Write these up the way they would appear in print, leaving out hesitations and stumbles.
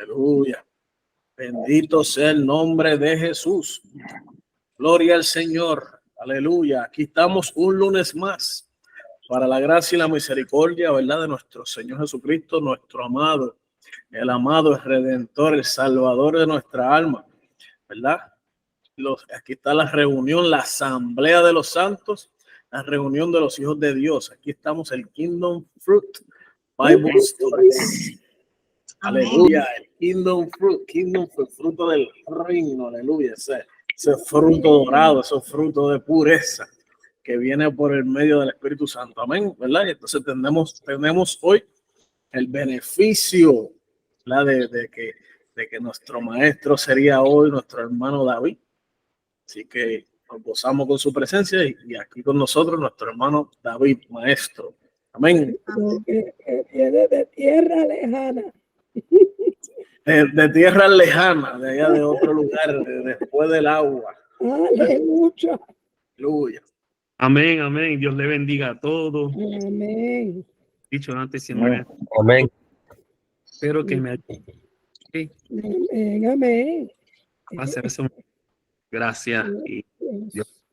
Aleluya. Bendito sea el nombre de Jesús. Gloria al Señor. Aleluya. Aquí estamos un lunes más para la gracia y la misericordia, ¿verdad? De nuestro Señor Jesucristo, nuestro amado, el amado, el redentor, el salvador de nuestra alma, ¿verdad? Aquí está la reunión, la asamblea de los santos, la reunión de los hijos de Dios. Aquí estamos, el Kingdom Fruit Bible Stories. Aleluya, el Kingdom Fruit, fruto del reino, aleluya, ese fruto dorado, ese fruto de pureza que viene por el medio del Espíritu Santo, amén, ¿verdad? Y entonces tenemos hoy el beneficio, ¿verdad? De que nuestro maestro sería hoy nuestro hermano David, así que nos gozamos con su presencia y aquí con nosotros nuestro hermano David, maestro, amén. Viene de tierra lejana. De tierra lejana, de allá de otro lugar, después del agua. Aleluya. Aleluya. Amén, amén. Dios le bendiga a todos. Amén. Dicho antes, siempre. Amén. Espero que me Amén, amén. pase eso. Gracias. Y Dios.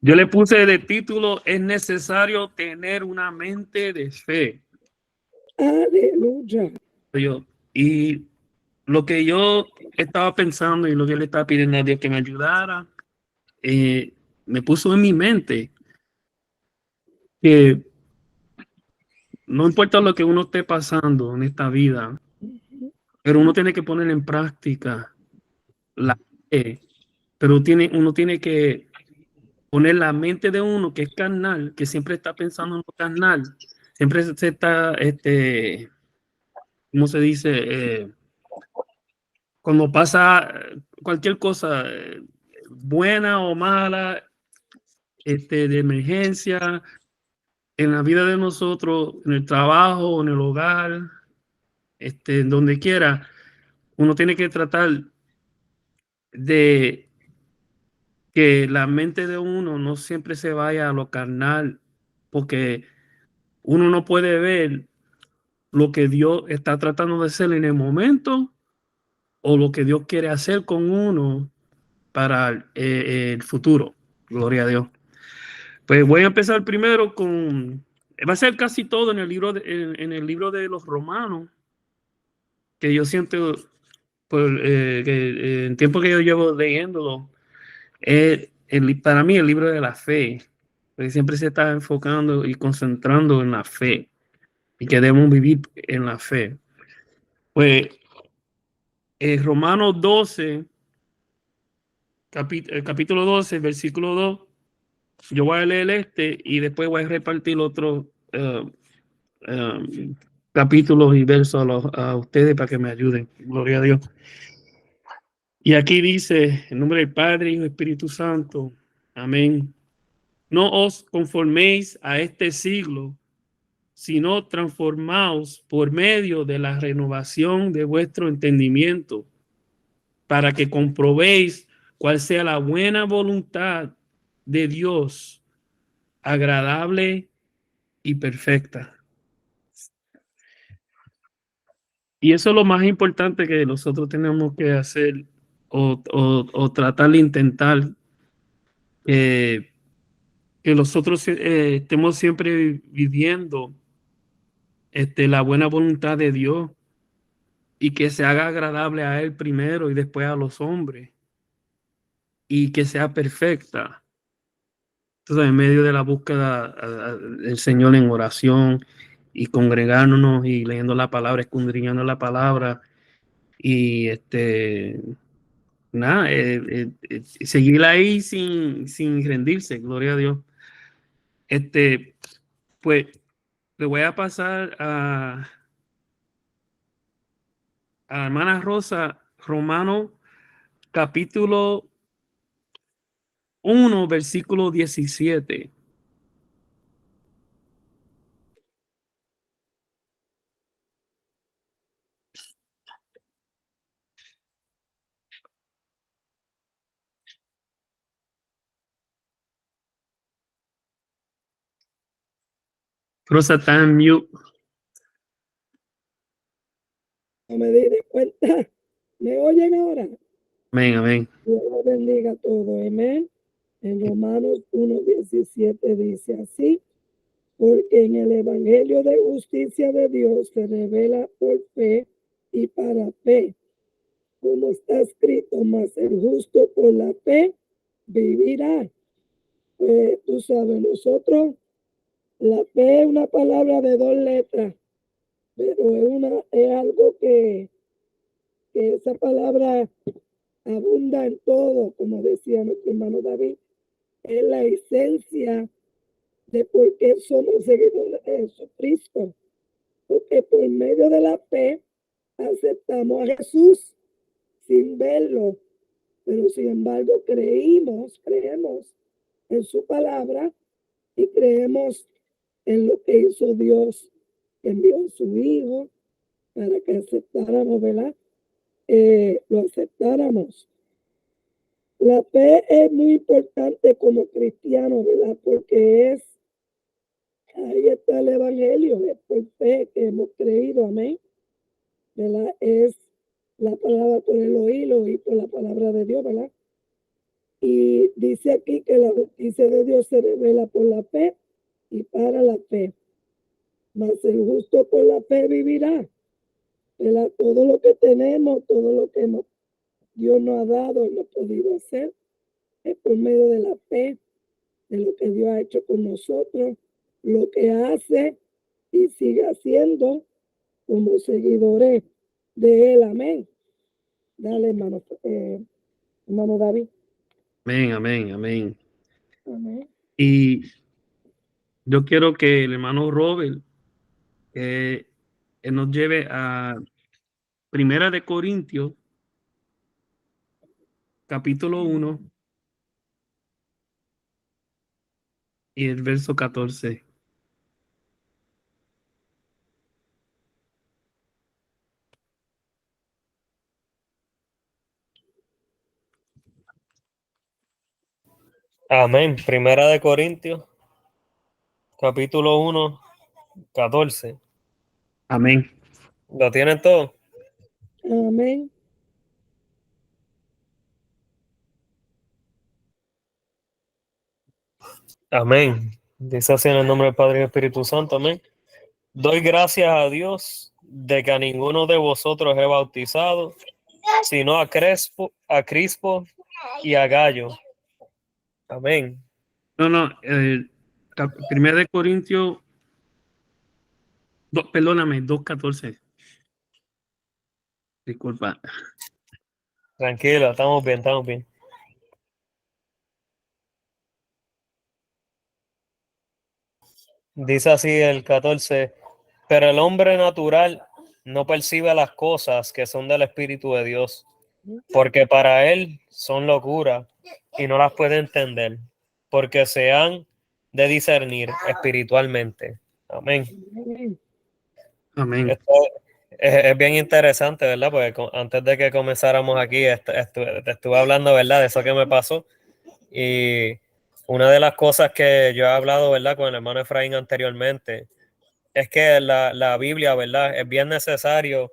Yo le puse de título: es necesario tener una mente de fe. Aleluya. Y lo que yo estaba pensando y lo que yo le estaba pidiendo a Dios que me ayudara, me puso en mi mente que no importa lo que uno esté pasando en esta vida, pero uno tiene que poner en práctica la fe, pero uno tiene que poner la mente de uno, que es carnal, que siempre está pensando en lo carnal, siempre se está, ¿cómo se dice? Cuando pasa cualquier cosa, buena o mala, de emergencia, en la vida de nosotros, en el trabajo, en el hogar, en donde quiera, uno tiene que tratar de que la mente de uno no siempre se vaya a lo carnal, porque uno no puede ver lo que Dios está tratando de hacer en el momento o lo que Dios quiere hacer con uno para el futuro. Gloria a Dios. Pues voy a empezar primero va a ser casi todo en el libro de los Romanos, que yo siento, que en tiempo que yo llevo leyéndolo, para mí el libro de la fe, porque siempre se está enfocando y concentrando en la fe y que debemos vivir en la fe. Pues Romanos 12, capítulo 12, versículo 2, yo voy a leer y después voy a repartir otros capítulos y versos a ustedes para que me ayuden. Gloria a Dios. Y aquí dice, en nombre del Padre, Hijo y Espíritu Santo, amén. No os conforméis a este siglo, sino transformaos por medio de la renovación de vuestro entendimiento, para que comprobéis cuál sea la buena voluntad de Dios, agradable y perfecta. Y eso es lo más importante que nosotros tenemos que hacer o tratar de intentar, que nosotros estemos siempre viviendo la buena voluntad de Dios y que se haga agradable a Él primero y después a los hombres y que sea perfecta. Entonces, en medio de la búsqueda del Señor en oración y congregándonos y leyendo la palabra, escudriñando la palabra y nada, seguir ahí sin rendirse, gloria a Dios. Pues le voy a pasar a hermana Rosa, Romano capítulo 1, versículo 17. Rosa está en mute. No me di de cuenta. ¿Me oyen ahora? Amén, amén. Dios los bendiga a todos. Amén. En Romanos 1:17 dice así, porque en el Evangelio de justicia de Dios se revela por fe y para fe, como está escrito, mas el justo por la fe vivirá. Pues tú sabes, nosotros, la fe es una palabra de 2 letras, pero es algo que esa palabra abunda en todo, como decía nuestro hermano David, es la esencia de por qué somos seguidores de Jesucristo, porque por medio de la fe aceptamos a Jesús sin verlo, pero sin embargo creemos en su palabra y creemos en lo que hizo Dios, que envió a su Hijo para que aceptáramos, ¿verdad? Lo aceptáramos. La fe es muy importante como cristiano, ¿verdad? Porque ahí está el Evangelio, es por fe que hemos creído, amén. ¿Verdad? Es la palabra por el oído y por la palabra de Dios, ¿verdad? Y dice aquí que la justicia de Dios se revela por la fe y para la fe. Mas el justo por la fe vivirá. ¿Verdad? Todo lo que tenemos, todo lo que Dios nos ha dado, hemos podido hacer, es por medio de la fe, de lo que Dios ha hecho con nosotros, lo que hace y sigue haciendo como seguidores de Él. Amén. Dale, hermano David. Amén, amén, amén. Amén. Y yo quiero que el hermano Robert nos lleve a Primera de Corintios, capítulo 1 y el verso 14. Amén. Primera de Corintios, capítulo 1, 14. Amén. ¿Lo tienen todo? Amén. Amén. Dice así en el nombre del Padre y del Espíritu Santo. Amén. Doy gracias a Dios de que a ninguno de vosotros he bautizado, sino a Crispo y a Gallo. Amén. No, Primera de Corintios, perdóname, 2:14. Disculpa. Tranquilo, estamos bien, estamos bien. Dice así el 14, pero el hombre natural no percibe las cosas que son del Espíritu de Dios, porque para él son locura y no las puede entender, porque se han de discernir espiritualmente. Amén. Amén. Amén. Esto es bien interesante, ¿verdad? Porque antes de que comenzáramos aquí, te estuve hablando, ¿verdad? De eso que me pasó. Y una de las cosas que yo he hablado, ¿verdad? Con el hermano Efraín anteriormente, es que la Biblia, ¿verdad? Es bien necesario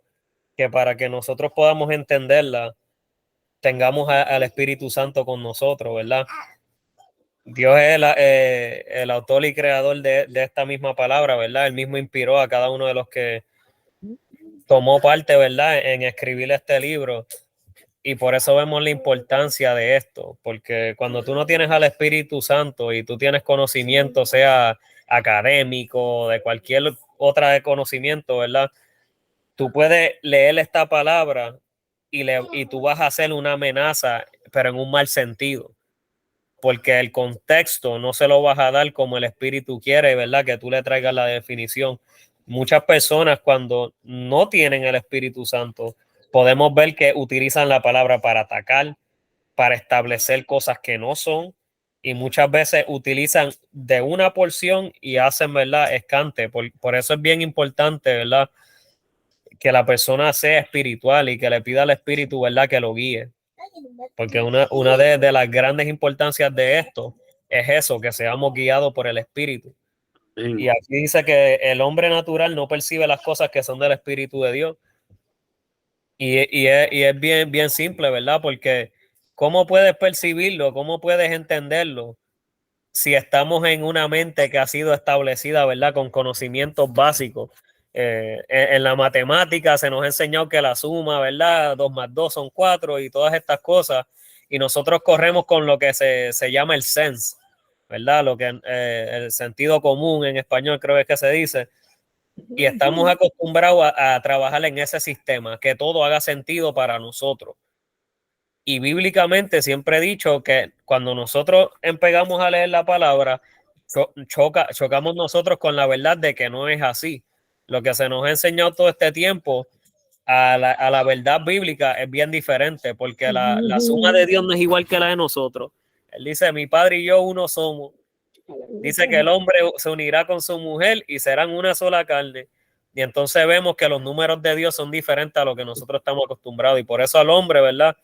que para que nosotros podamos entenderla, tengamos al Espíritu Santo con nosotros, ¿verdad? Dios es el autor y creador de esta misma palabra, ¿verdad? Él mismo inspiró a cada uno de los que tomó parte, ¿verdad? En escribir este libro. Y por eso vemos la importancia de esto, porque cuando tú no tienes al Espíritu Santo y tú tienes conocimiento, sea académico, de cualquier otra de conocimiento, ¿verdad? Tú puedes leer esta palabra y tú vas a hacer una amenaza, pero en un mal sentido, porque el contexto no se lo vas a dar como el Espíritu quiere, ¿verdad? Que tú le traigas la definición. Muchas personas cuando no tienen el Espíritu Santo, podemos ver que utilizan la palabra para atacar, para establecer cosas que no son, y muchas veces utilizan de una porción y hacen, ¿verdad? Escante. Por eso es bien importante, ¿verdad? Que la persona sea espiritual y que le pida al Espíritu, ¿verdad? Que lo guíe. Porque una de las grandes importancias de esto es eso, que seamos guiados por el Espíritu. Amén. Y aquí dice que el hombre natural no percibe las cosas que son del Espíritu de Dios, Y es bien, bien simple, ¿verdad? Porque ¿cómo puedes percibirlo? ¿Cómo puedes entenderlo? Si estamos en una mente que ha sido establecida, ¿verdad? Con conocimientos básicos. En la matemática se nos ha enseñado que la suma, ¿verdad? 2 más 2 son 4 y todas estas cosas. Y nosotros corremos con lo que se llama el sense, ¿verdad? Lo que el sentido común en español creo es que se dice. Y estamos acostumbrados a trabajar en ese sistema, que todo haga sentido para nosotros. Y bíblicamente siempre he dicho que cuando nosotros empezamos a leer la palabra, chocamos nosotros con la verdad de que no es así. Lo que se nos ha enseñado todo este tiempo a la verdad bíblica es bien diferente, porque la suma de Dios no es igual que la de nosotros. Él dice, mi padre y yo uno somos. Dice que el hombre se unirá con su mujer y serán una sola carne. Y entonces vemos que los números de Dios son diferentes a lo que nosotros estamos acostumbrados. Y por eso al hombre, ¿verdad?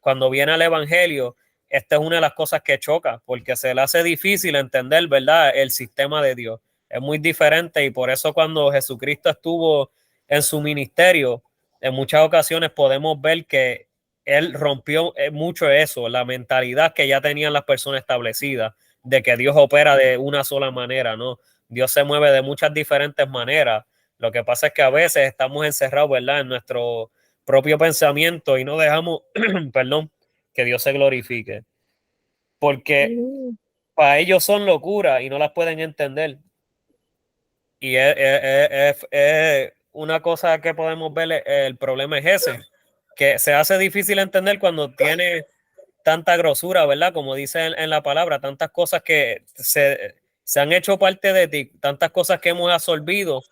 Cuando viene al evangelio, esta es una de las cosas que choca, porque se le hace difícil entender, ¿verdad? El sistema de Dios. Es muy diferente y por eso cuando Jesucristo estuvo en su ministerio, en muchas ocasiones podemos ver que él rompió mucho eso, la mentalidad que ya tenían las personas establecidas de que Dios opera de una sola manera, ¿no? Dios se mueve de muchas diferentes maneras. Lo que pasa es que a veces estamos encerrados, ¿verdad? En nuestro propio pensamiento y no dejamos, perdón, que Dios se glorifique. Porque para ellos son locuras y no las pueden entender. Y es una cosa que podemos ver, el problema es ese, que se hace difícil entender cuando tiene tanta grosura, ¿verdad? Como dice en la palabra, tantas cosas que se han hecho parte de ti, tantas cosas que hemos absorbido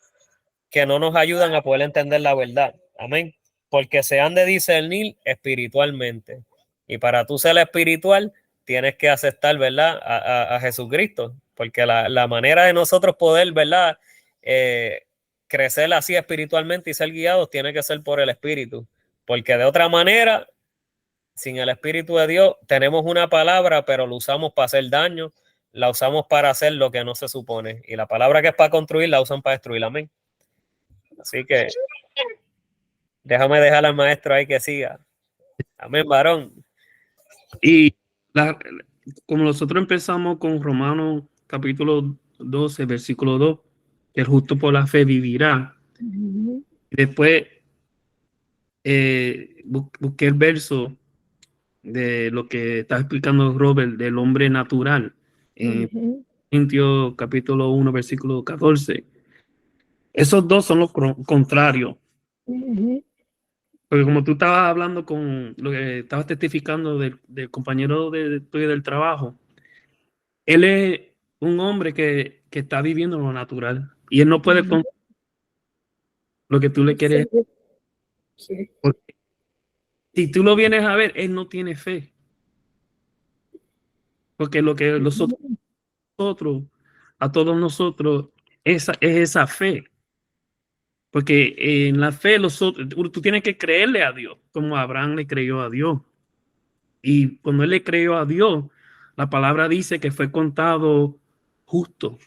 que no nos ayudan a poder entender la verdad. Amén. Porque se han de discernir espiritualmente. Y para tú ser espiritual, tienes que aceptar, ¿verdad? A Jesucristo. Porque la manera de nosotros poder, ¿verdad? Crecer así espiritualmente y ser guiados tiene que ser por el Espíritu. Porque de otra manera, sin el Espíritu de Dios, tenemos una palabra, pero lo usamos para hacer daño, la usamos para hacer lo que no se supone. Y la palabra que es para construir, la usan para destruir. Amén. Así que déjame dejar al maestro ahí que siga. Amén, varón. Y como nosotros empezamos con Romanos capítulo 12, versículo 2, que el justo por la fe vivirá. Y después busqué el verso de lo que está explicando Robert del hombre natural en Corintios capítulo 1, versículo 14. Esos dos son los contrarios. Porque como tú estabas hablando con lo que estabas testificando del compañero tuyo del trabajo, él es un hombre que está viviendo lo natural y él no puede con lo que tú le quieres. Sí. Porque si tú lo vienes a ver, él no tiene fe. Porque lo que nosotros, a todos nosotros, es esa fe. Porque en la fe tú tienes que creerle a Dios, como Abraham le creyó a Dios. Y cuando él le creyó a Dios, la palabra dice que fue contado justo.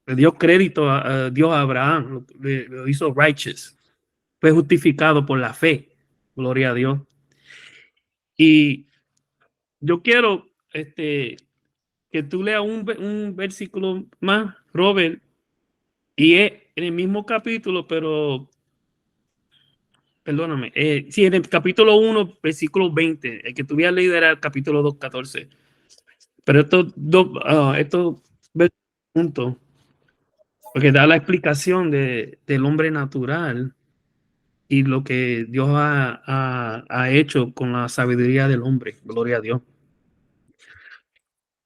Le dio crédito a Dios a Abraham, lo hizo righteous. Fue justificado por la fe. Gloria a Dios. Y yo quiero que tú leas un versículo más, Robert, y es en el mismo capítulo, pero perdóname, sí, en el capítulo 1, versículo 20, el que tú habías leído era el capítulo 2, 14. Pero estos puntos, porque da la explicación del hombre natural y lo que Dios ha hecho con la sabiduría del hombre. Gloria a Dios.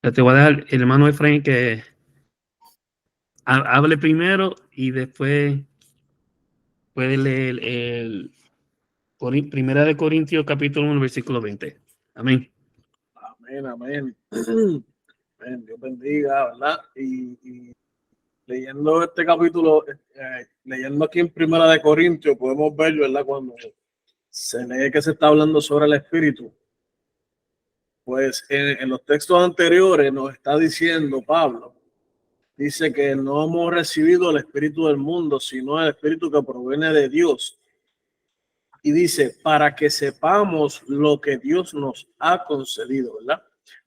Te voy a dejar el hermano Efraín que hable primero y después puede leer Primera de Corintios capítulo 1 versículo 20. Amén. Amén, amén. Amén. Dios bendiga, ¿verdad? Y leyendo este capítulo, leyendo aquí en Primera de Corintios, podemos ver, ¿verdad? Cuando se lee que se está hablando sobre el Espíritu, pues en los textos anteriores nos está diciendo Pablo, dice que no hemos recibido el Espíritu del mundo, sino el Espíritu que proviene de Dios, Y dice, para que sepamos lo que Dios nos ha concedido, ¿verdad?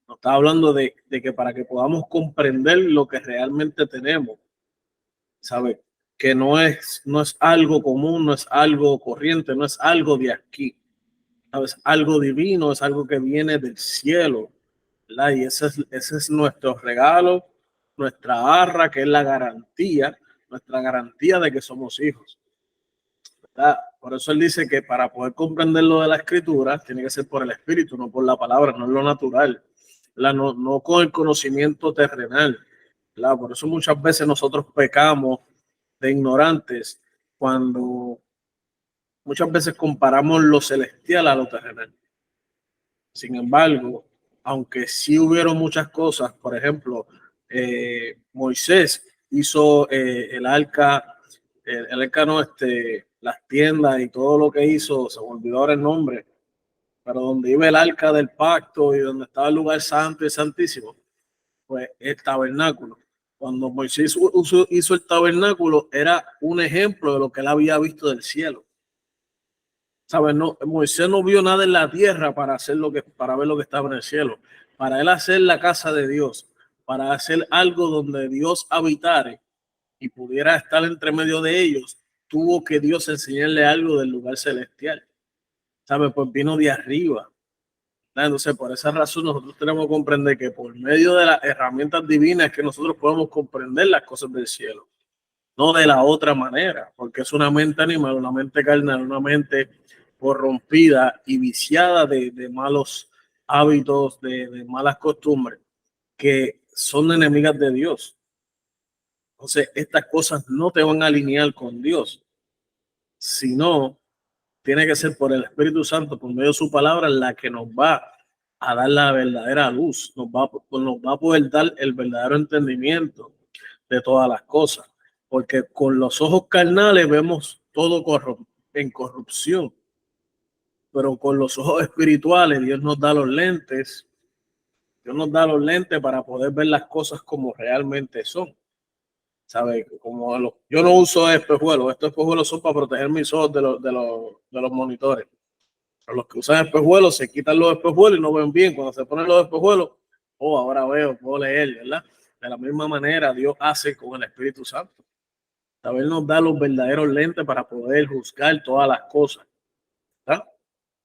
Nos está hablando de que para que podamos comprender lo que realmente tenemos, ¿sabe? Que no es algo común, no es algo corriente, no es algo de aquí, ¿sabes? Algo divino, es algo que viene del cielo, ¿verdad? Y ese es nuestro regalo, nuestra arra, que es la garantía, nuestra garantía de que somos hijos, ¿verdad? Por eso él dice que para poder comprender lo de la escritura tiene que ser por el espíritu, no por la palabra, no es lo natural, ¿verdad? No con el conocimiento terrenal, ¿verdad? Por eso muchas veces nosotros pecamos de ignorantes cuando muchas veces comparamos lo celestial a lo terrenal. Sin embargo, aunque sí hubieron muchas cosas, por ejemplo, Moisés hizo el arca, el arca no, las tiendas y todo lo que hizo, se me olvidó ahora el nombre, pero donde iba el arca del pacto y donde estaba el lugar santo y santísimo, pues el tabernáculo. Cuando Moisés hizo el tabernáculo, era un ejemplo de lo que él había visto del cielo. ¿Sabes? No, Moisés no vio nada en la tierra para ver lo que estaba en el cielo. Para él hacer la casa de Dios, para hacer algo donde Dios habitare y pudiera estar entre medio de ellos, tuvo que Dios enseñarle algo del lugar celestial. ¿Sabes? Pues vino de arriba. Entonces, por esa razón, nosotros tenemos que comprender que por medio de las herramientas divinas que nosotros podemos comprender las cosas del cielo, no de la otra manera, porque es una mente animal, una mente carnal, una mente corrompida y viciada de malos hábitos, de malas costumbres, que son enemigas de Dios. Entonces, estas cosas no te van a alinear con Dios, sino tiene que ser por el Espíritu Santo, por medio de su palabra, la que nos va a dar la verdadera luz, nos va a poder dar el verdadero entendimiento de todas las cosas, porque con los ojos carnales vemos todo en corrupción, pero con los ojos espirituales Dios nos da los lentes, para poder ver las cosas como realmente son. ¿Sabes? Yo no uso espejuelos, estos espejuelos son para proteger mis ojos de los monitores. Pero los que usan espejuelos se quitan los espejuelos y no ven bien. Cuando se ponen los espejuelos, ahora veo, puedo leer, ¿verdad? De la misma manera Dios hace con el Espíritu Santo. ¿Sabes? Él nos da los verdaderos lentes para poder juzgar todas las cosas, ¿verdad?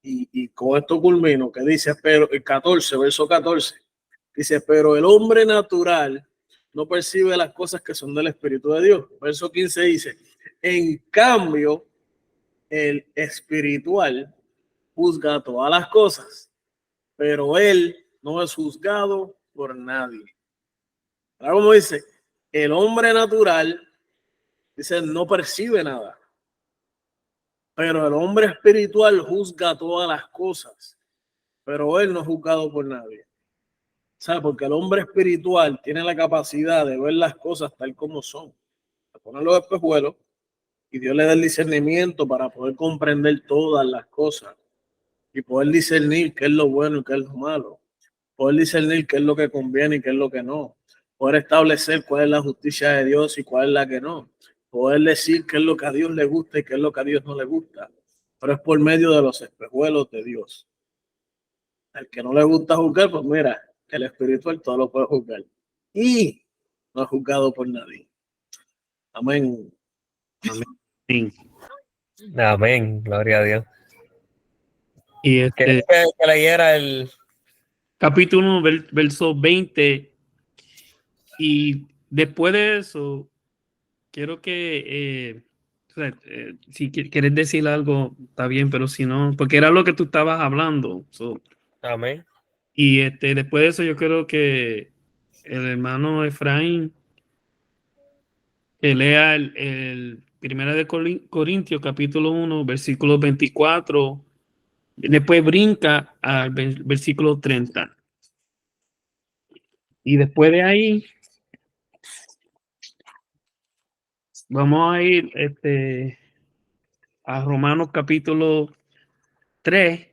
Y con esto culmino, que dice, pero el 14, verso 14, dice, pero el hombre natural no percibe las cosas que son del Espíritu de Dios. Verso 15 dice, en cambio, el espiritual juzga todas las cosas, pero él no es juzgado por nadie. Ahora, como dice, el hombre natural, dice, no percibe nada, pero el hombre espiritual juzga todas las cosas, pero él no es juzgado por nadie. ¿Sabe? Porque el hombre espiritual tiene la capacidad de ver las cosas tal como son. De poner los espejuelos y Dios le da el discernimiento para poder comprender todas las cosas y poder discernir qué es lo bueno y qué es lo malo. Poder discernir qué es lo que conviene y qué es lo que no. Poder establecer cuál es la justicia de Dios y cuál es la que no. Poder decir qué es lo que a Dios le gusta y qué es lo que a Dios no le gusta. Pero es por medio de los espejuelos de Dios. Al que no le gusta juzgar, pues mira, el espiritual todo lo puede juzgar. Y no es juzgado por nadie. Amén. Sí. Amén, gloria a Dios. Y ¿Quieres que leyera el capítulo 1, verso 20? Y después de eso, quiero que, si quieres decir algo, está bien, pero si no, porque era lo que tú estabas hablando. amén? Y después de eso, yo creo que el hermano Efraín que lea el Primera de Corintios, capítulo 1, versículo 24. Después brinca al versículo 30. Y después de ahí, vamos a ir a Romanos capítulo 3,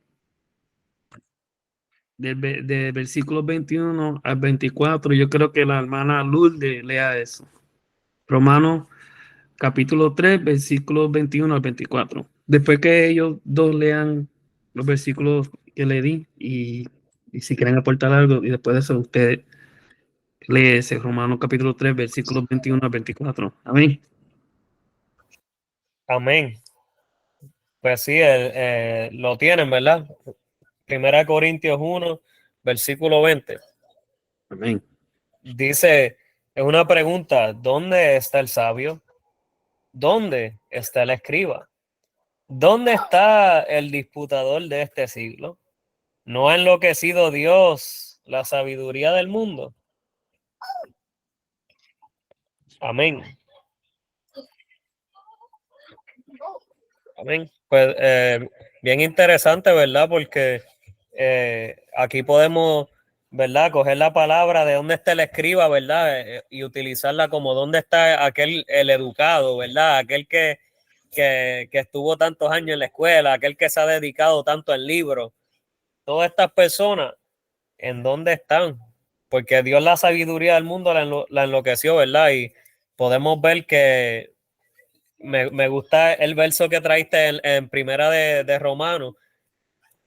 de versículos 21 al 24. Yo creo que la hermana Lourdes lea eso. Romanos capítulo 3, versículos 21 al 24. después que ellos dos lean los versículos que le di y si quieren aportar algo, y después de eso usted lee ese Romanos capítulo 3, versículos 21 al 24. Amén. Amén. Pues sí, lo tienen, ¿verdad? 1 Corintios 1, versículo 20. Amén. Dice, es una pregunta, ¿dónde está el sabio? ¿Dónde está el escriba? ¿Dónde está el disputador de este siglo? ¿No ha enloquecido Dios la sabiduría del mundo? Amén. Amén. Pues bien interesante, ¿verdad? Porque aquí podemos, ¿verdad? Coger la palabra de dónde está el escriba, ¿verdad? Y utilizarla como dónde está el educado, ¿verdad? Aquel que estuvo tantos años en la escuela, aquel que se ha dedicado tanto al libro. Todas estas personas, ¿en dónde están? Porque Dios la sabiduría del mundo la enloqueció, ¿verdad? Y podemos ver que me gusta el verso que traiste en primera de Romanos,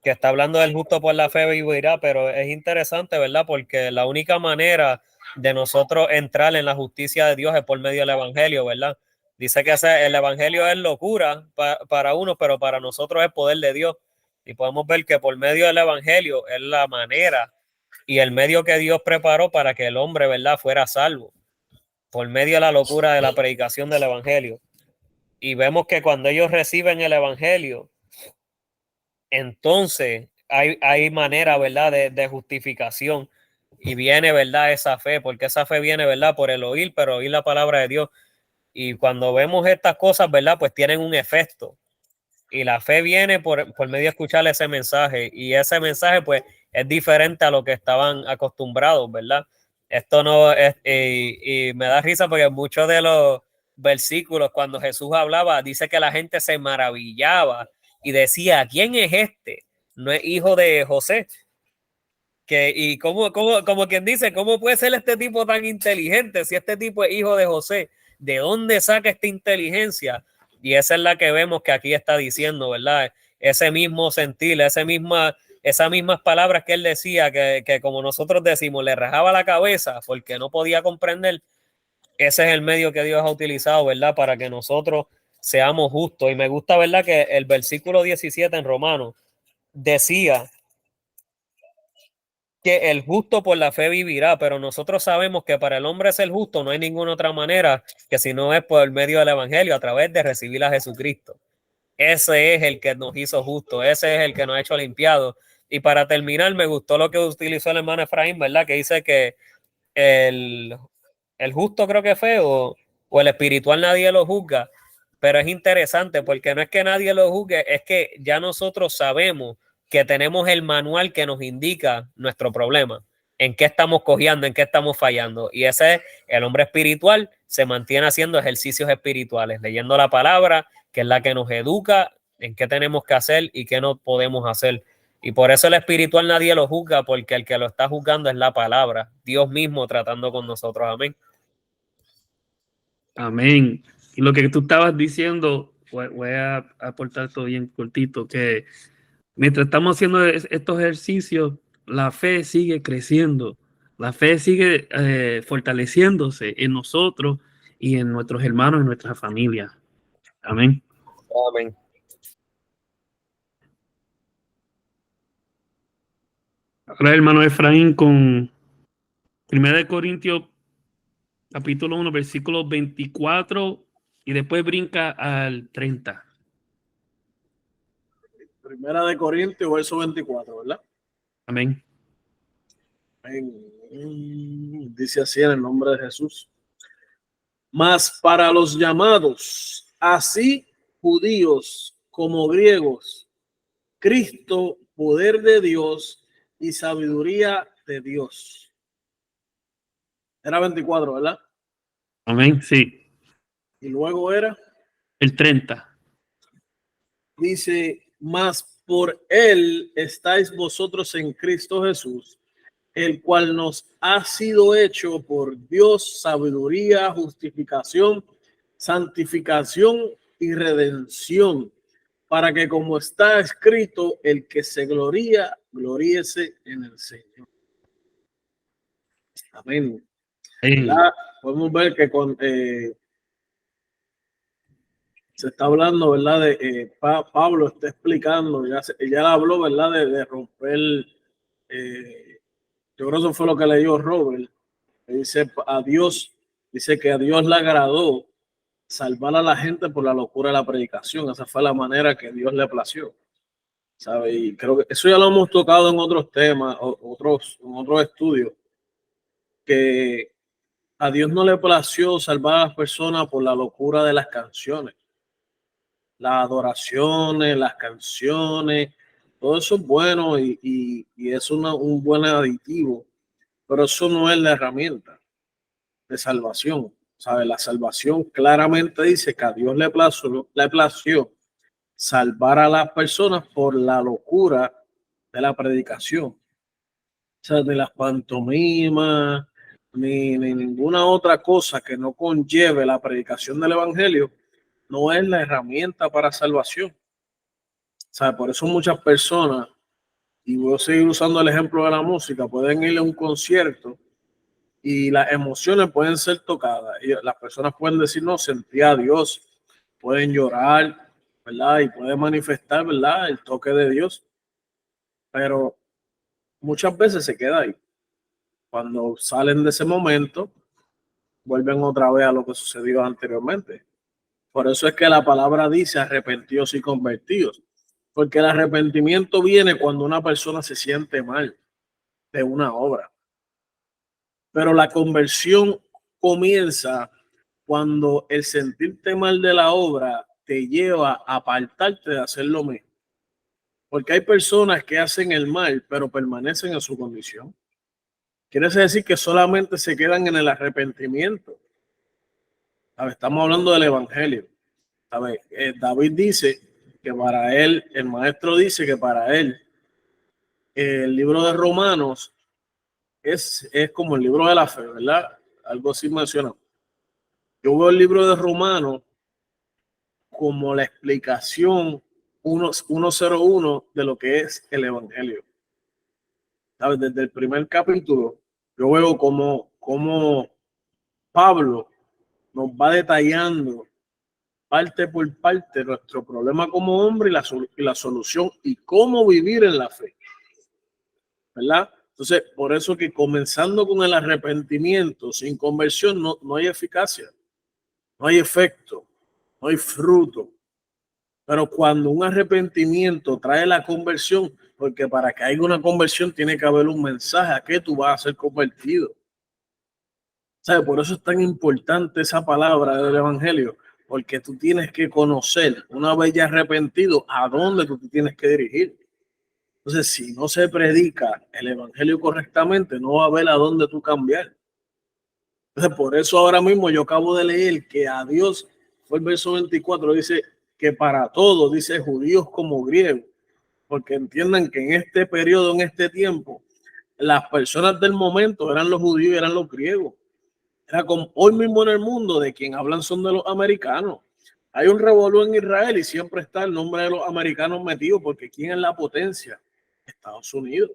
que está hablando del justo por la fe vivirá, pero es interesante, ¿verdad? Porque la única manera de nosotros entrar en la justicia de Dios es por medio del evangelio, ¿verdad? Dice que el evangelio es locura para uno, pero para nosotros es poder de Dios. Y podemos ver que por medio del evangelio es la manera y el medio que Dios preparó para que el hombre, ¿verdad?, fuera salvo, por medio de la locura de la predicación del evangelio. Y vemos que cuando ellos reciben el evangelio, entonces hay manera, ¿verdad?, de justificación. Y viene, ¿verdad?, esa fe, porque esa fe viene, ¿verdad?, por el oír, pero oír la palabra de Dios. Y cuando vemos estas cosas, ¿verdad?, pues tienen un efecto. Y la fe viene por medio de escuchar ese mensaje. Y ese mensaje, pues, es diferente a lo que estaban acostumbrados, ¿verdad? Esto no es, y me da risa porque muchos de los versículos, cuando Jesús hablaba, dice que la gente se maravillaba y decía, ¿quién es este? ¿No es hijo de José? Y como quien dice, ¿cómo puede ser este tipo tan inteligente si este tipo es hijo de José? ¿De dónde saca esta inteligencia? Y esa es la que vemos que aquí está diciendo, ¿verdad? Ese mismo sentir, esas mismas palabras que él decía, que como nosotros decimos, le rajaba la cabeza porque no podía comprender. Ese es el medio que Dios ha utilizado, ¿verdad? Para que nosotros seamos justos. Y me gusta, ¿verdad?, que el versículo 17 en Romanos decía que el justo por la fe vivirá, pero nosotros sabemos que para el hombre ser justo no hay ninguna otra manera que si no es por el medio del evangelio, a través de recibir a Jesucristo. Ese es el que nos hizo justo, ese es el que nos ha hecho limpiado. Y para terminar, me gustó lo que utilizó el hermano Efraín, ¿verdad? Que dice que el, el justo creo que fue, o el espiritual nadie lo juzga, pero es interesante porque no es que nadie lo juzgue, es que ya nosotros sabemos que tenemos el manual que nos indica nuestro problema, en qué estamos cojeando, en qué estamos fallando. Y ese es el hombre espiritual, se mantiene haciendo ejercicios espirituales, leyendo la palabra, que es la que nos educa en qué tenemos que hacer y qué no podemos hacer. Y por eso el espiritual nadie lo juzga, porque el que lo está juzgando es la palabra, Dios mismo tratando con nosotros. Amén. Amén. Y lo que tú estabas diciendo, voy a aportar todo bien cortito, que mientras estamos haciendo estos ejercicios, la fe sigue creciendo, la fe sigue fortaleciéndose en nosotros y en nuestros hermanos, en nuestra familia. Amén. Amén. Ahora, hermano Efraín, con 1 Corintios capítulo 1, versículo 24, y después brinca al 30. Primera de Corintios, verso 24, ¿verdad? Amén. Dice así en el nombre de Jesús. Mas para los llamados, así judíos como griegos, Cristo, poder de Dios y sabiduría de Dios. Era 24, ¿verdad? Amén, sí. Y luego era, El 30. dice, mas por él estáis vosotros en Cristo Jesús, el cual nos ha sido hecho por Dios sabiduría, justificación, santificación y redención, para que como está escrito, el que se gloría, gloríese en el Señor. Amén. ¿Verdad? Podemos ver que se está hablando, ¿verdad? De Pablo está explicando, ya habló, ¿verdad? De romper, yo creo que eso fue lo que leyó Robert, que dice a Dios, dice que a Dios le agradó salvar a la gente por la locura de la predicación. Esa fue la manera que Dios le plació, ¿sabe? Y creo que eso ya lo hemos tocado en otros temas, en otros estudios, que a Dios no le plació salvar a las personas por la locura de las canciones, las adoraciones, las canciones, todo eso es bueno y es un buen aditivo, pero eso no es la herramienta de salvación. ¿Sabe? La salvación claramente dice que a Dios le plació salvar a las personas por la locura de la predicación. O sea, de las pantomimas, ni ninguna otra cosa que no conlleve la predicación del evangelio, no es la herramienta para salvación. O sea, por eso muchas personas, y voy a seguir usando el ejemplo de la música, pueden ir a un concierto y las emociones pueden ser tocadas. Y las personas pueden decir, no, sentí a Dios, pueden llorar, ¿verdad? Y pueden manifestar, ¿verdad? El toque de Dios. Pero muchas veces se queda ahí. Cuando salen de ese momento, vuelven otra vez a lo que sucedió anteriormente. Por eso es que la palabra dice arrepentidos y convertidos. Porque el arrepentimiento viene cuando una persona se siente mal de una obra. Pero la conversión comienza cuando el sentirte mal de la obra te lleva a apartarte de hacer lo mismo. Porque hay personas que hacen el mal, pero permanecen en su condición. Quiere decir que solamente se quedan en el arrepentimiento. ¿Sabe? Estamos hablando del evangelio. ¿Sabe? David dice que para él, el maestro dice que para él, el libro de Romanos es como el libro de la fe, ¿verdad? Algo así menciona. Yo veo el libro de Romanos como la explicación 101 de lo que es el evangelio. ¿Sabes? Desde el primer capítulo, yo veo como Pablo nos va detallando parte por parte nuestro problema como hombre y la solución y cómo vivir en la fe, ¿verdad? Entonces, por eso que comenzando con el arrepentimiento, sin conversión, no hay eficacia, no hay efecto, no hay fruto. Pero cuando un arrepentimiento trae la conversión, porque para que haya una conversión tiene que haber un mensaje a que tú vas a ser convertido. ¿Sabe? Por eso es tan importante esa palabra del evangelio, porque tú tienes que conocer, una vez ya arrepentido, a dónde tú te tienes que dirigir. Entonces, si no se predica el evangelio correctamente, no va a haber a dónde tú cambiar. Entonces, por eso ahora mismo yo acabo de leer que a Dios, fue el verso 24, dice que para todos, dice judíos como griegos, porque entiendan que en este periodo, en este tiempo, las personas del momento eran los judíos y eran los griegos. Era como hoy mismo en el mundo, de quien hablan son de los americanos. Hay un revolú en Israel y siempre está el nombre de los americanos metido, porque ¿quién es la potencia? Estados Unidos.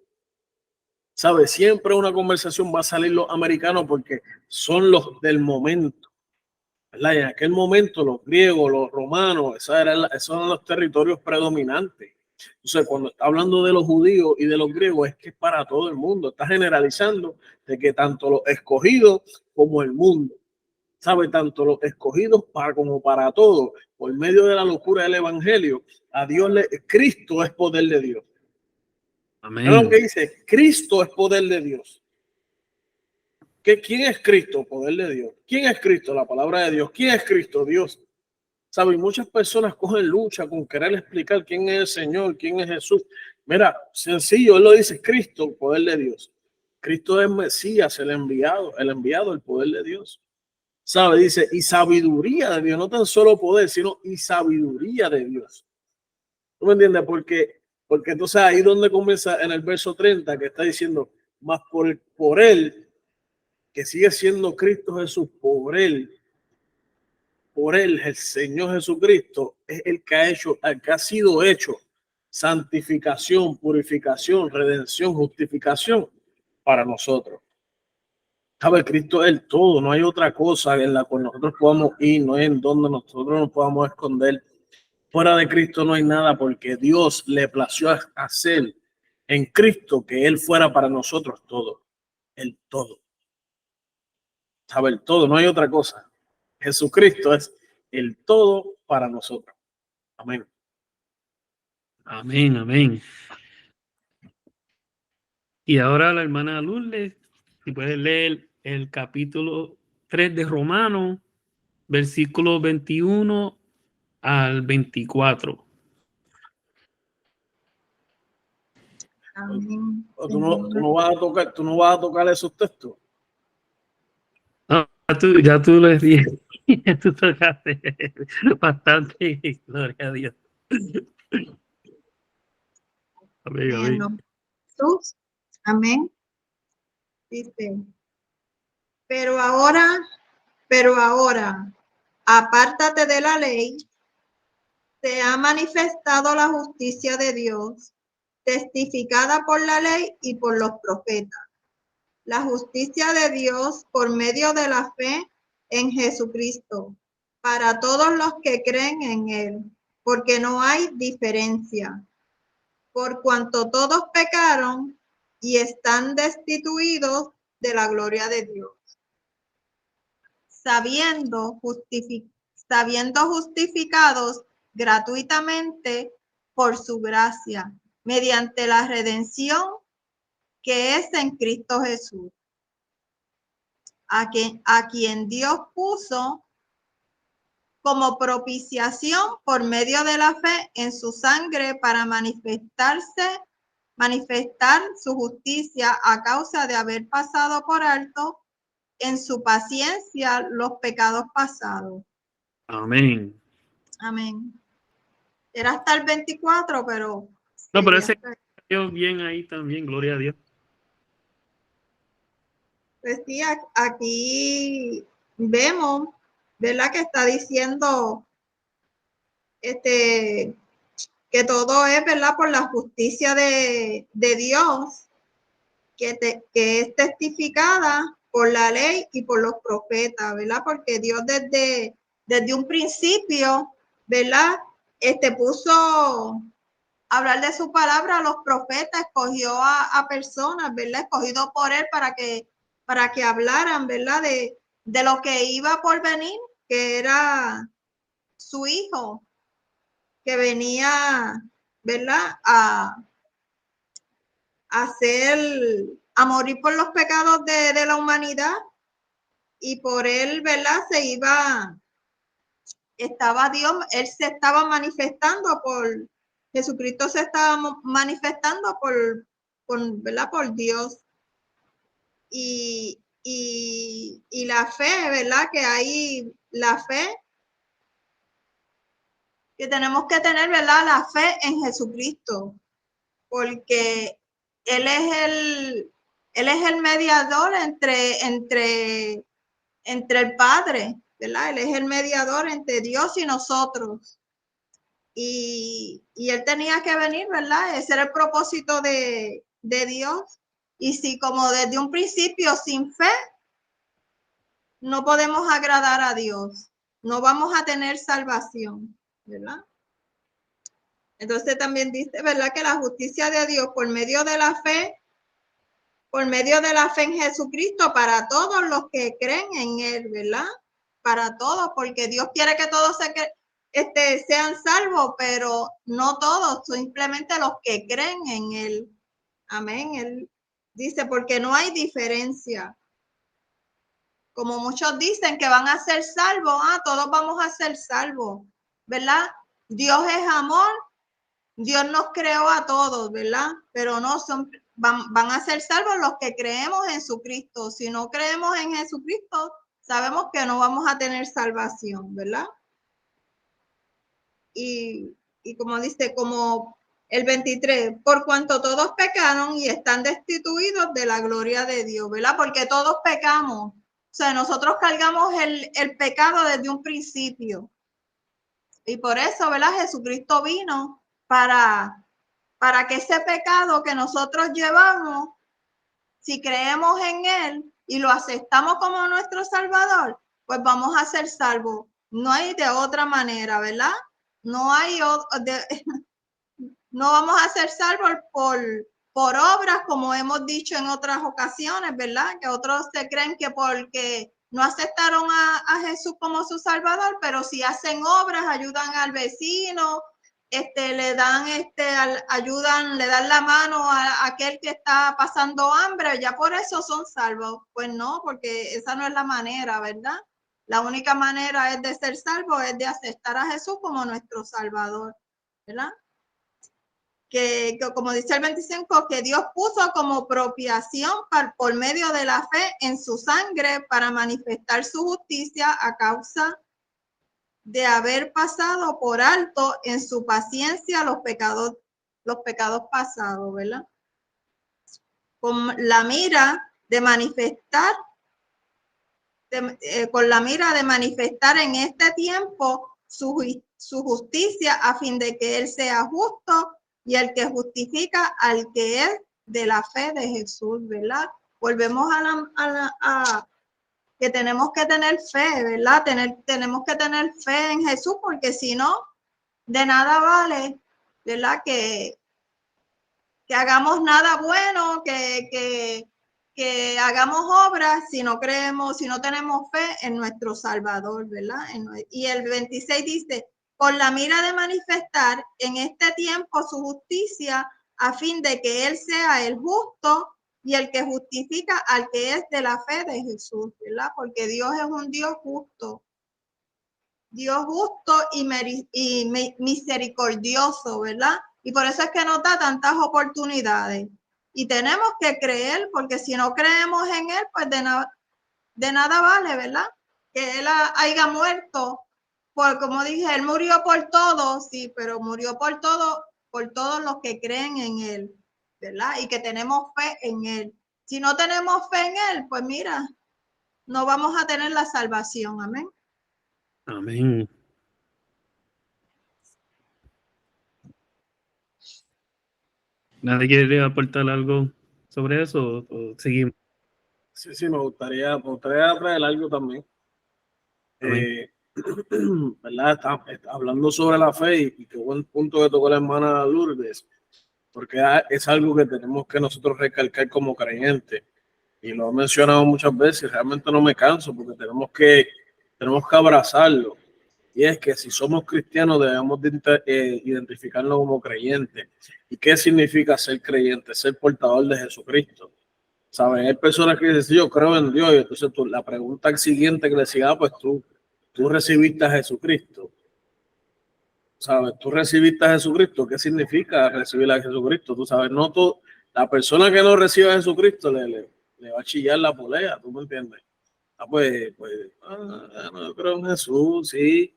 ¿Sabe? Siempre una conversación va a salir los americanos porque son los del momento, ¿verdad? Y en aquel momento los griegos, los romanos, esos eran los territorios predominantes. Entonces, cuando está hablando de los judíos y de los griegos, es que es para todo el mundo. Está generalizando de que tanto los escogidos como el mundo, ¿sabe? Tanto los escogidos como para todos, por medio de la locura del evangelio, a Dios Cristo es poder de Dios. Amén. Es lo que dice, Cristo es poder de Dios. ¿Quién es Cristo? Poder de Dios. ¿Quién es Cristo? La palabra de Dios. ¿Quién es Cristo? Dios. ¿Sabe? Muchas personas cogen lucha con querer explicar quién es el Señor, quién es Jesús. Mira, sencillo, él lo dice, Cristo, poder de Dios. Cristo es Mesías, el enviado, el poder de Dios. ¿Sabe? Dice, y sabiduría de Dios, no tan solo poder, sino y sabiduría de Dios. ¿Tú me entiendes? Porque entonces ahí donde comienza en el verso 30 que está diciendo, más por él, que sigue siendo Cristo Jesús, por él por él, el Señor Jesucristo, es el que ha sido hecho santificación, purificación, redención, justificación para nosotros. ¿Sabe? Cristo es el todo, no hay otra cosa en la cual nosotros podamos ir, no hay en donde nosotros nos podamos esconder. Fuera de Cristo no hay nada, porque Dios le plació hacer en Cristo que Él fuera para nosotros todo, el todo. ¿Sabe? El todo, no hay otra cosa. Jesucristo es el todo para nosotros. Amén. Amén, amén. Y ahora la hermana Lourdes, si puede leer el capítulo 3 de Romanos, versículo 21 al 24. Amén. Tú no vas a tocar esos textos. No, ya tú le dije, tú tocaste bastante, gloria a Dios. Amén, amén. Jesús. Amén. Dice, pero ahora, apártate de la ley, se ha manifestado la justicia de Dios, testificada por la ley y por los profetas. La justicia de Dios por medio de la fe en Jesucristo, para todos los que creen en Él, porque no hay diferencia. Por cuanto todos pecaron y están destituidos de la gloria de Dios, sabiendo justificados gratuitamente por su gracia, mediante la redención que es en Cristo Jesús, a quien Dios puso como propiciación por medio de la fe en su sangre para manifestar su justicia a causa de haber pasado por alto en su paciencia los pecados pasados. Amén. Amén. Era hasta el 24, pero... No, pero ese cayó bien ahí también, gloria a Dios. Pues sí, aquí vemos, ¿verdad? Que está diciendo que todo es, ¿verdad? Por la justicia de Dios, que es testificada por la ley y por los profetas, ¿verdad? Porque Dios desde un principio, ¿verdad? Puso a hablar de su palabra a los profetas, escogió a personas, ¿verdad? Escogido por él para que hablaran, ¿verdad? De lo que iba por venir, que era su hijo, que venía, ¿verdad? A morir por los pecados de la humanidad, y por él, ¿verdad? Estaba Dios, él se estaba manifestando Jesucristo se estaba manifestando ¿verdad? Por Dios. Y la fe, ¿verdad? Que hay la fe que tenemos que tener, ¿verdad? La fe en Jesucristo, porque Él es el mediador entre el Padre, ¿verdad? Él es el mediador entre Dios y nosotros. Y Él tenía que venir, ¿verdad? Ese era el propósito de Dios. Y si como desde un principio sin fe, no podemos agradar a Dios, no vamos a tener salvación, ¿verdad? Entonces también dice, ¿verdad? Que la justicia de Dios por medio de la fe en Jesucristo para todos los que creen en Él, ¿verdad? Para todos, porque Dios quiere que todos sean salvos, pero no todos, simplemente los que creen en Él. Amén. Él dice, porque no hay diferencia. Como muchos dicen que van a ser salvos, todos vamos a ser salvos, ¿verdad? Dios es amor, Dios nos creó a todos, ¿verdad? Pero no van a ser salvos los que creemos en Jesucristo. Si no creemos en Jesucristo, sabemos que no vamos a tener salvación, ¿verdad? Y como dice, como el 23, por cuanto todos pecaron y están destituidos de la gloria de Dios, ¿verdad? Porque todos pecamos. sea, nosotros cargamos el pecado desde un principio. Y por eso, ¿verdad? Jesucristo vino para que ese pecado que nosotros llevamos, si creemos en Él y lo aceptamos como nuestro Salvador, pues vamos a ser salvos. No hay de otra manera, ¿verdad? No hay no vamos a ser salvos por obras, como hemos dicho en otras ocasiones, ¿verdad? Que otros se creen que porque no aceptaron a Jesús como su Salvador, pero si hacen obras, ayudan al vecino, le dan, ayudan, le dan la mano a aquel que está pasando hambre, ya por eso son salvos. Pues no, porque esa no es la manera, ¿verdad? La única manera es de ser salvo, es de aceptar a Jesús como nuestro Salvador, ¿verdad? Que como dice el 25, que Dios puso como propiación por medio de la fe en su sangre para manifestar su justicia a causa de haber pasado por alto en su paciencia los pecados pasados, ¿verdad? Con la mira de manifestar, en este tiempo su justicia, a fin de que Él sea justo y el que justifica al que es de la fe de Jesús, ¿verdad? Volvemos a que tenemos que tener fe, ¿verdad? Tenemos que tener fe en Jesús, porque si no, de nada vale, ¿verdad? Que hagamos nada bueno, que hagamos obras si no creemos, si no tenemos fe en nuestro Salvador, ¿verdad? Y el 26 dice, con la mira de manifestar en este tiempo su justicia, a fin de que Él sea el justo y el que justifica al que es de la fe de Jesús, ¿verdad? Porque Dios es un Dios justo y misericordioso, ¿verdad? Y por eso es que nos da tantas oportunidades. Y tenemos que creer, porque si no creemos en Él, pues de nada vale, ¿verdad? Que Él haya muerto, como dije, Él murió por todos, sí, pero murió por todos los que creen en Él, ¿verdad? Y que tenemos fe en Él. Si no tenemos fe en Él, pues mira, no vamos a tener la salvación, amén. Amén. ¿Nadie quiere aportar algo sobre eso o seguimos? Sí, me gustaría traer algo también. ¿Verdad? Está hablando sobre la fe y qué buen punto que tocó la hermana Lourdes, porque es algo que tenemos que nosotros recalcar como creyentes, y lo he mencionado muchas veces y realmente no me canso, porque tenemos que abrazarlo, y es que si somos cristianos debemos de identificarnos como creyentes. ¿Y qué significa ser creyente? Ser portador de Jesucristo. ¿Sabes? Hay personas que dicen, sí, yo creo en Dios, y entonces la pregunta siguiente que le decía, pues tú recibiste a Jesucristo. ¿Sabes? Tú recibiste a Jesucristo. ¿Qué significa recibir a Jesucristo? Tú sabes, no tú, la persona que no recibe a Jesucristo le va a chillar la polea, ¿tú me entiendes? No creo en Jesús, sí.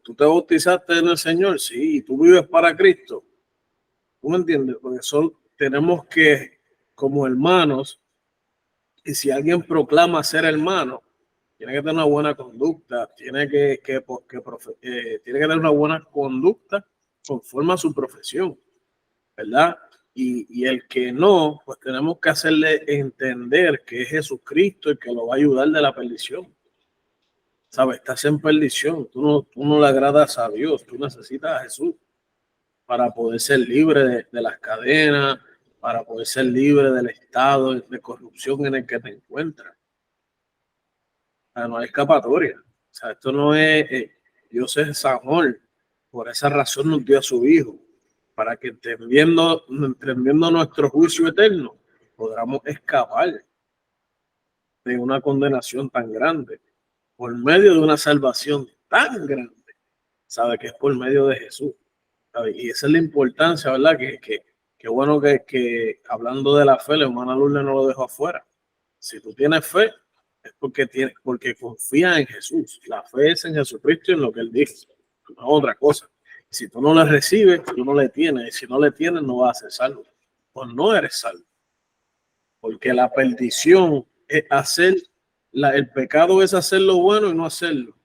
Tú te bautizaste en el Señor, sí, y tú vives para Cristo. ¿Tú me entiendes? Porque tenemos que, como hermanos, y si alguien proclama ser hermano, tiene que tener una buena conducta, tiene que tener una buena conducta conforme a su profesión, ¿verdad? Y el que no, pues tenemos que hacerle entender que es Jesucristo el que lo va a ayudar de la perdición. ¿Sabes? Estás en perdición, tú no le agradas a Dios, tú necesitas a Jesús para poder ser libre de las cadenas, para poder ser libre del estado de corrupción en el que te encuentras. O sea, no hay escapatoria. O sea, esto no es, Dios es amor. Por esa razón nos dio a su Hijo, para que entendiendo nuestro juicio eterno, podamos escapar de una condenación tan grande, por medio de una salvación tan grande, sabe que es por medio de Jesús, ¿sabe? Y esa es la importancia, ¿verdad? Que bueno que hablando de la fe, la hermana Lourdes no lo dejó afuera. Si tú tienes fe, es porque confía en Jesús. La fe es en Jesucristo y en lo que Él dice, no es otra cosa. Si tú no le recibes, tú no le tienes, y si no le tienes, no vas a ser salvo, pues no eres salvo, porque la perdición es hacer el pecado es hacer lo bueno y no hacerlo.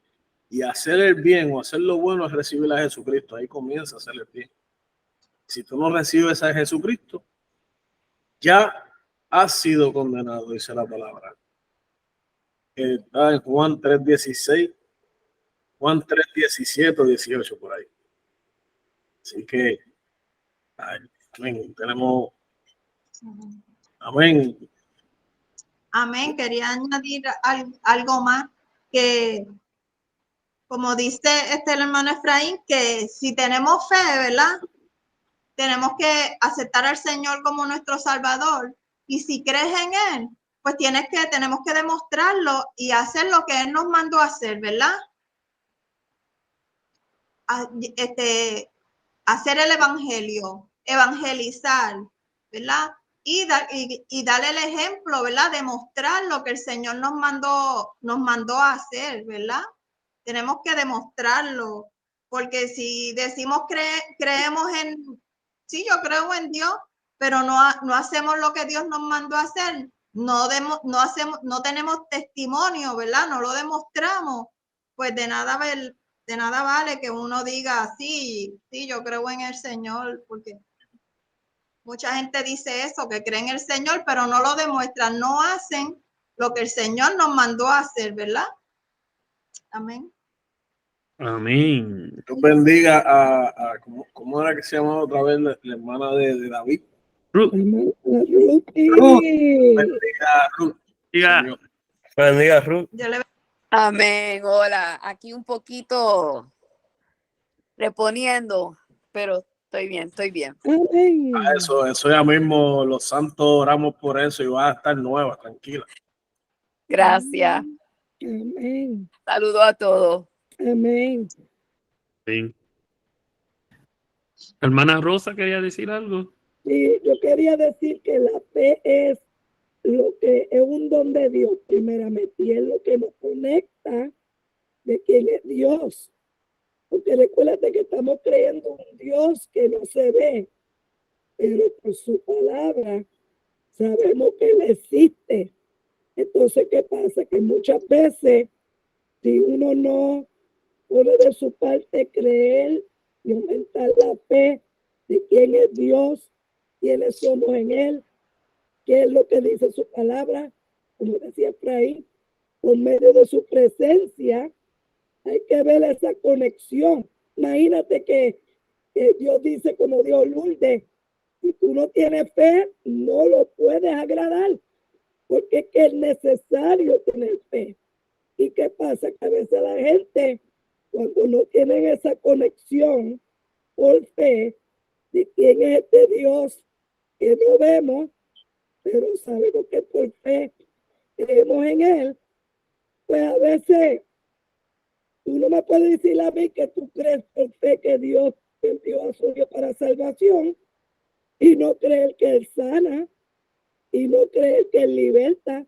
Y hacer el bien o hacer lo bueno es recibir a Jesucristo. Ahí comienza a hacer el bien. Si tú no recibes a Jesucristo, ya has sido condenado, dice la palabra. Está en Juan 3:16, Juan 3:17 o 18 por ahí. Así que, amén. Tenemos, amén. Amén. Quería añadir algo más, que como dice el hermano Efraín, que si tenemos fe, ¿verdad? Tenemos que aceptar al Señor como nuestro Salvador. Y si crees en Él, pues tenemos que demostrarlo y hacer lo que Él nos mandó a hacer, ¿verdad? Hacer el evangelio, evangelizar, ¿verdad? Y dar el ejemplo, ¿verdad? Demostrar lo que el Señor nos mandó a hacer, ¿verdad? Tenemos que demostrarlo, porque si decimos creemos sí, yo creo en Dios, pero no hacemos lo que Dios nos mandó a hacer, no tenemos testimonio, ¿verdad? No lo demostramos, pues de nada vale que uno diga, sí, yo creo en el Señor, porque mucha gente dice eso, que creen en el Señor, pero no lo demuestran, no hacen lo que el Señor nos mandó a hacer, ¿verdad? Amén. Amén. Dios bendiga a ¿cómo era que se llamaba otra vez la hermana de David? Ruth, Ruth. Bendiga a Ruth. diga, Señor. Bendiga, Ruth. Amén. Hola, aquí un poquito reponiendo, pero estoy bien, estoy bien. Amén. Eso ya mismo, los santos oramos por eso y va a estar nueva, tranquila. Gracias. Amén. Saludo a todos. Amén. amén. Hermana Rosa quería decir algo. Sí, yo quería decir que la fe es lo que es un don de Dios, primeramente, y es lo que nos conecta de quién es Dios. Porque recuérdate que estamos creyendo un Dios que no se ve, pero por su palabra sabemos que Él existe. Entonces, ¿qué pasa? Que muchas veces, si uno no pone de su parte creer y aumentar la fe de quién es Dios, quiénes somos en Él, qué es lo que dice su palabra, como decía Efraín, por medio de su presencia, hay que ver esa conexión. Imagínate que Dios dice, como Dios Lourdes, si tú no tienes fe, no lo puedes agradar, porque es que es necesario tener fe. ¿Y qué pasa? Que a veces la gente, cuando no tienen esa conexión por fe de quién es este Dios que no vemos, pero sabemos que por fe creemos en Él, pues a veces tú no me puedes decir a mí que tú crees por fe que Dios envió a su Hijo para salvación y no creer que Él sana y no creer que Él liberta.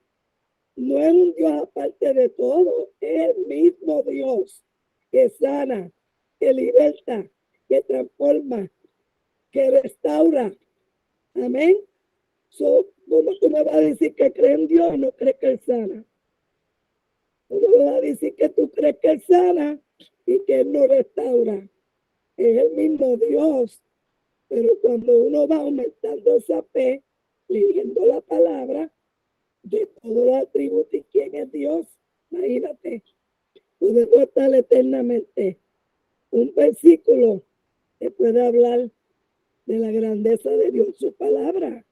No es un Dios aparte de todo, es el mismo Dios que sana, que liberta, que transforma, que restaura. Amén. ¿Cómo tú me vas a decir que crees en Dios y no crees que Él sana? ¿Cómo me vas a decir que tú crees que Él sana y que Él no restaura? Es el mismo Dios, pero cuando uno va aumentando esa fe, leyendo la palabra de todos los atributos y quién es Dios, imagínate, podemos estar eternamente. Un versículo que puede hablar de la grandeza de Dios, su palabra,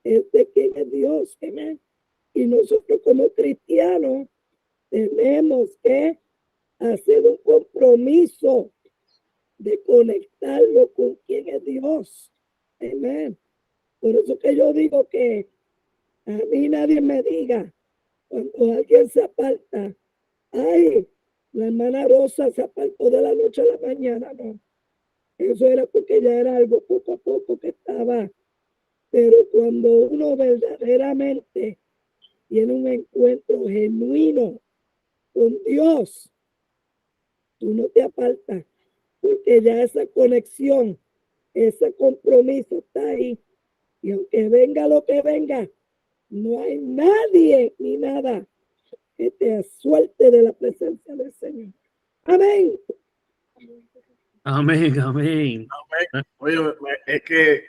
es de quién es Dios, amén. Y nosotros como cristianos tenemos que hacer un compromiso de conectarlo con quién es Dios, amén. Por eso que yo digo que a mí nadie me diga cuando alguien se aparta, ay, la hermana Rosa se apartó de la noche a la mañana, no. Eso era porque ya era algo poco a poco que estaba. Pero cuando uno verdaderamente tiene un encuentro genuino con Dios, tú no te apartas, porque ya esa conexión, ese compromiso está ahí. Y aunque venga lo que venga, no hay nadie ni nada que te suelte de la presencia del Señor. Amén. Amén, amén. Oye, es que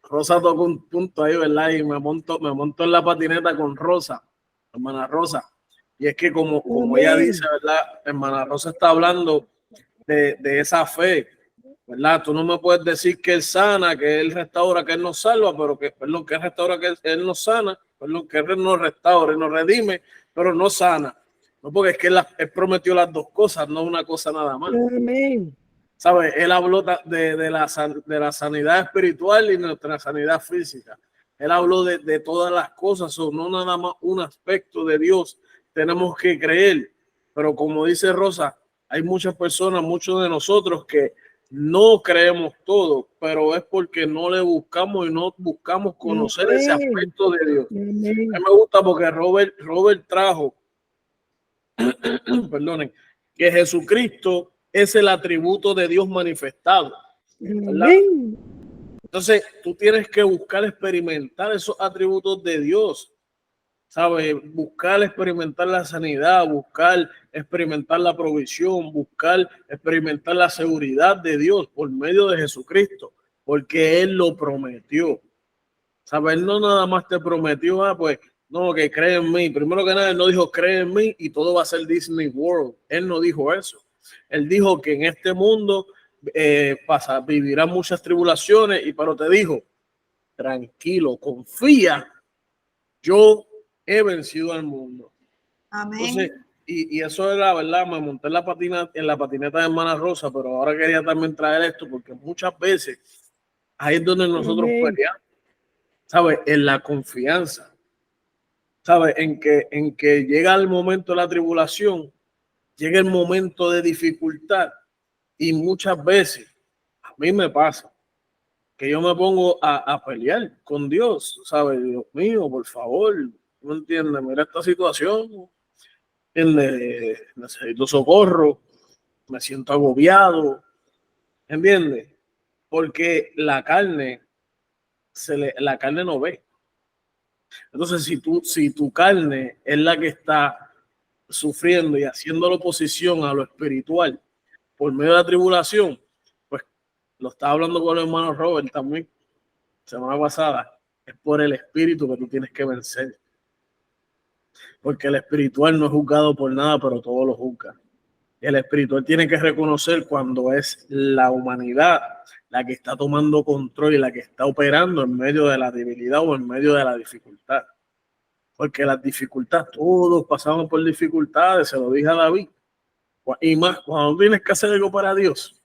Rosa tocó un punto ahí, ¿verdad? Y me monto en la patineta con Rosa, hermana Rosa. Y es que como ella Amén. dice, ¿verdad? Hermana Rosa está hablando de esa fe, ¿verdad? Tú no me puedes decir que Él sana, que Él restaura, que Él nos salva, pero que, perdón, que Él restaura, que Él nos sana, perdón, que Él nos restaura y nos redime, pero no sana. No, porque es que Él prometió las dos cosas, no una cosa nada más. Amén. ¿Sabes? Él habló de la sanidad espiritual y nuestra sanidad física. Él habló de todas las cosas, o no nada más un aspecto de Dios. Tenemos que creer. Pero como dice Rosa, hay muchas personas, muchos de nosotros que no creemos todo, pero es porque no le buscamos y no buscamos conocer ese aspecto de Dios. Amén. A mí me gusta porque Robert trajo, perdonen, que Jesucristo es el atributo de Dios manifestado, ¿verdad? Amén. Entonces, tú tienes que buscar experimentar esos atributos de Dios, ¿sabes? Buscar experimentar la sanidad, buscar experimentar la provisión, buscar experimentar la seguridad de Dios por medio de Jesucristo, porque Él lo prometió. ¿Sabes? Él no nada más te prometió, pues, no, que cree en mí. Primero que nada, Él no dijo cree en mí y todo va a ser Disney World. Él no dijo eso. Él dijo que en este mundo vivirán muchas tribulaciones, pero te dijo, tranquilo, confía, yo he vencido al mundo. Amén. Entonces, y eso era, ¿verdad? Me monté en la patineta de hermana Rosa, pero ahora quería también traer esto porque muchas veces ahí es donde nosotros peleamos, ¿sabes? En la confianza, ¿sabes? En que llega el momento de la tribulación, llega el momento de dificultad y muchas veces a mí me pasa que yo me pongo a pelear con Dios, ¿sabes? Dios mío, por favor, ¿no entiendes? Mira esta situación, ¿entiendes? Necesito socorro, me siento agobiado, ¿entiendes? Porque la carne no ve. Entonces, si tu carne es la que está sufriendo y haciendo la oposición a lo espiritual por medio de la tribulación, pues lo estaba hablando con el hermano Robert también, semana pasada, es por el espíritu que tú tienes que vencer. Porque el espiritual no es juzgado por nada, pero todo lo juzga. El espiritual tiene que reconocer cuando es la humanidad la que está tomando control y la que está operando en medio de la debilidad o en medio de la dificultad. Porque las dificultades, todos pasamos por dificultades, se lo dije a David. Y más, cuando tienes que hacer algo para Dios,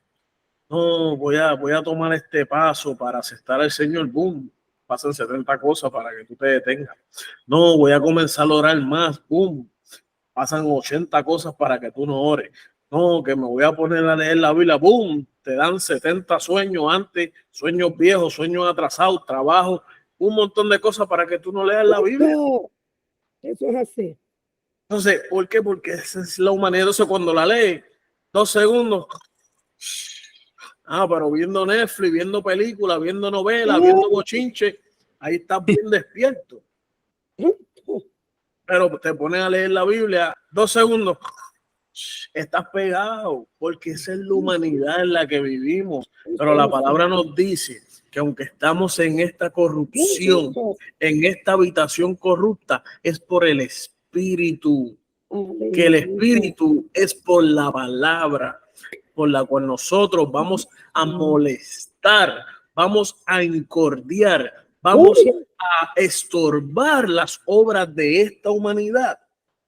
no, voy a tomar este paso para aceptar al Señor, boom, pasan 70 cosas para que tú te detengas. No, voy a comenzar a orar más, boom, pasan 80 cosas para que tú no ores. No, que me voy a poner a leer la Biblia, boom, te dan 70 sueños antes, sueños viejos, sueños atrasados, trabajo, un montón de cosas para que tú no leas la Biblia. Eso es así. Entonces, ¿por qué? Porque esa es la humanidad. Entonces, cuando la lees, 2 segundos, pero viendo Netflix, viendo películas, viendo novelas, viendo bochinche, ahí estás bien despierto. Pero te pones a leer la Biblia, 2 segundos, estás pegado, porque esa es la humanidad en la que vivimos. Pero la palabra nos dice que aunque estamos en esta corrupción, en esta habitación corrupta, es por el Espíritu, que el Espíritu es por la palabra por la cual nosotros vamos a molestar, vamos a incordiar, vamos a estorbar las obras de esta humanidad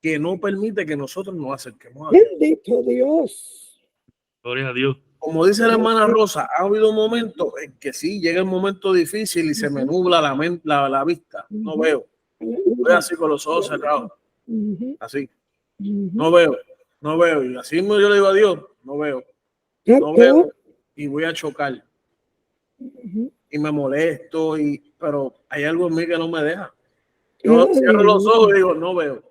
que no permite que nosotros nos acerquemos a Dios. Bendito Dios. Gloria a Dios. Como dice la hermana Rosa, ha habido momentos en que sí, llega el momento difícil y se me nubla la vista. No veo. Voy así con los ojos cerrados. Así. No veo. Y así yo le digo a Dios, no veo. Y voy a chocar. Y me molesto, pero hay algo en mí que no me deja. Yo cierro los ojos y digo, no veo.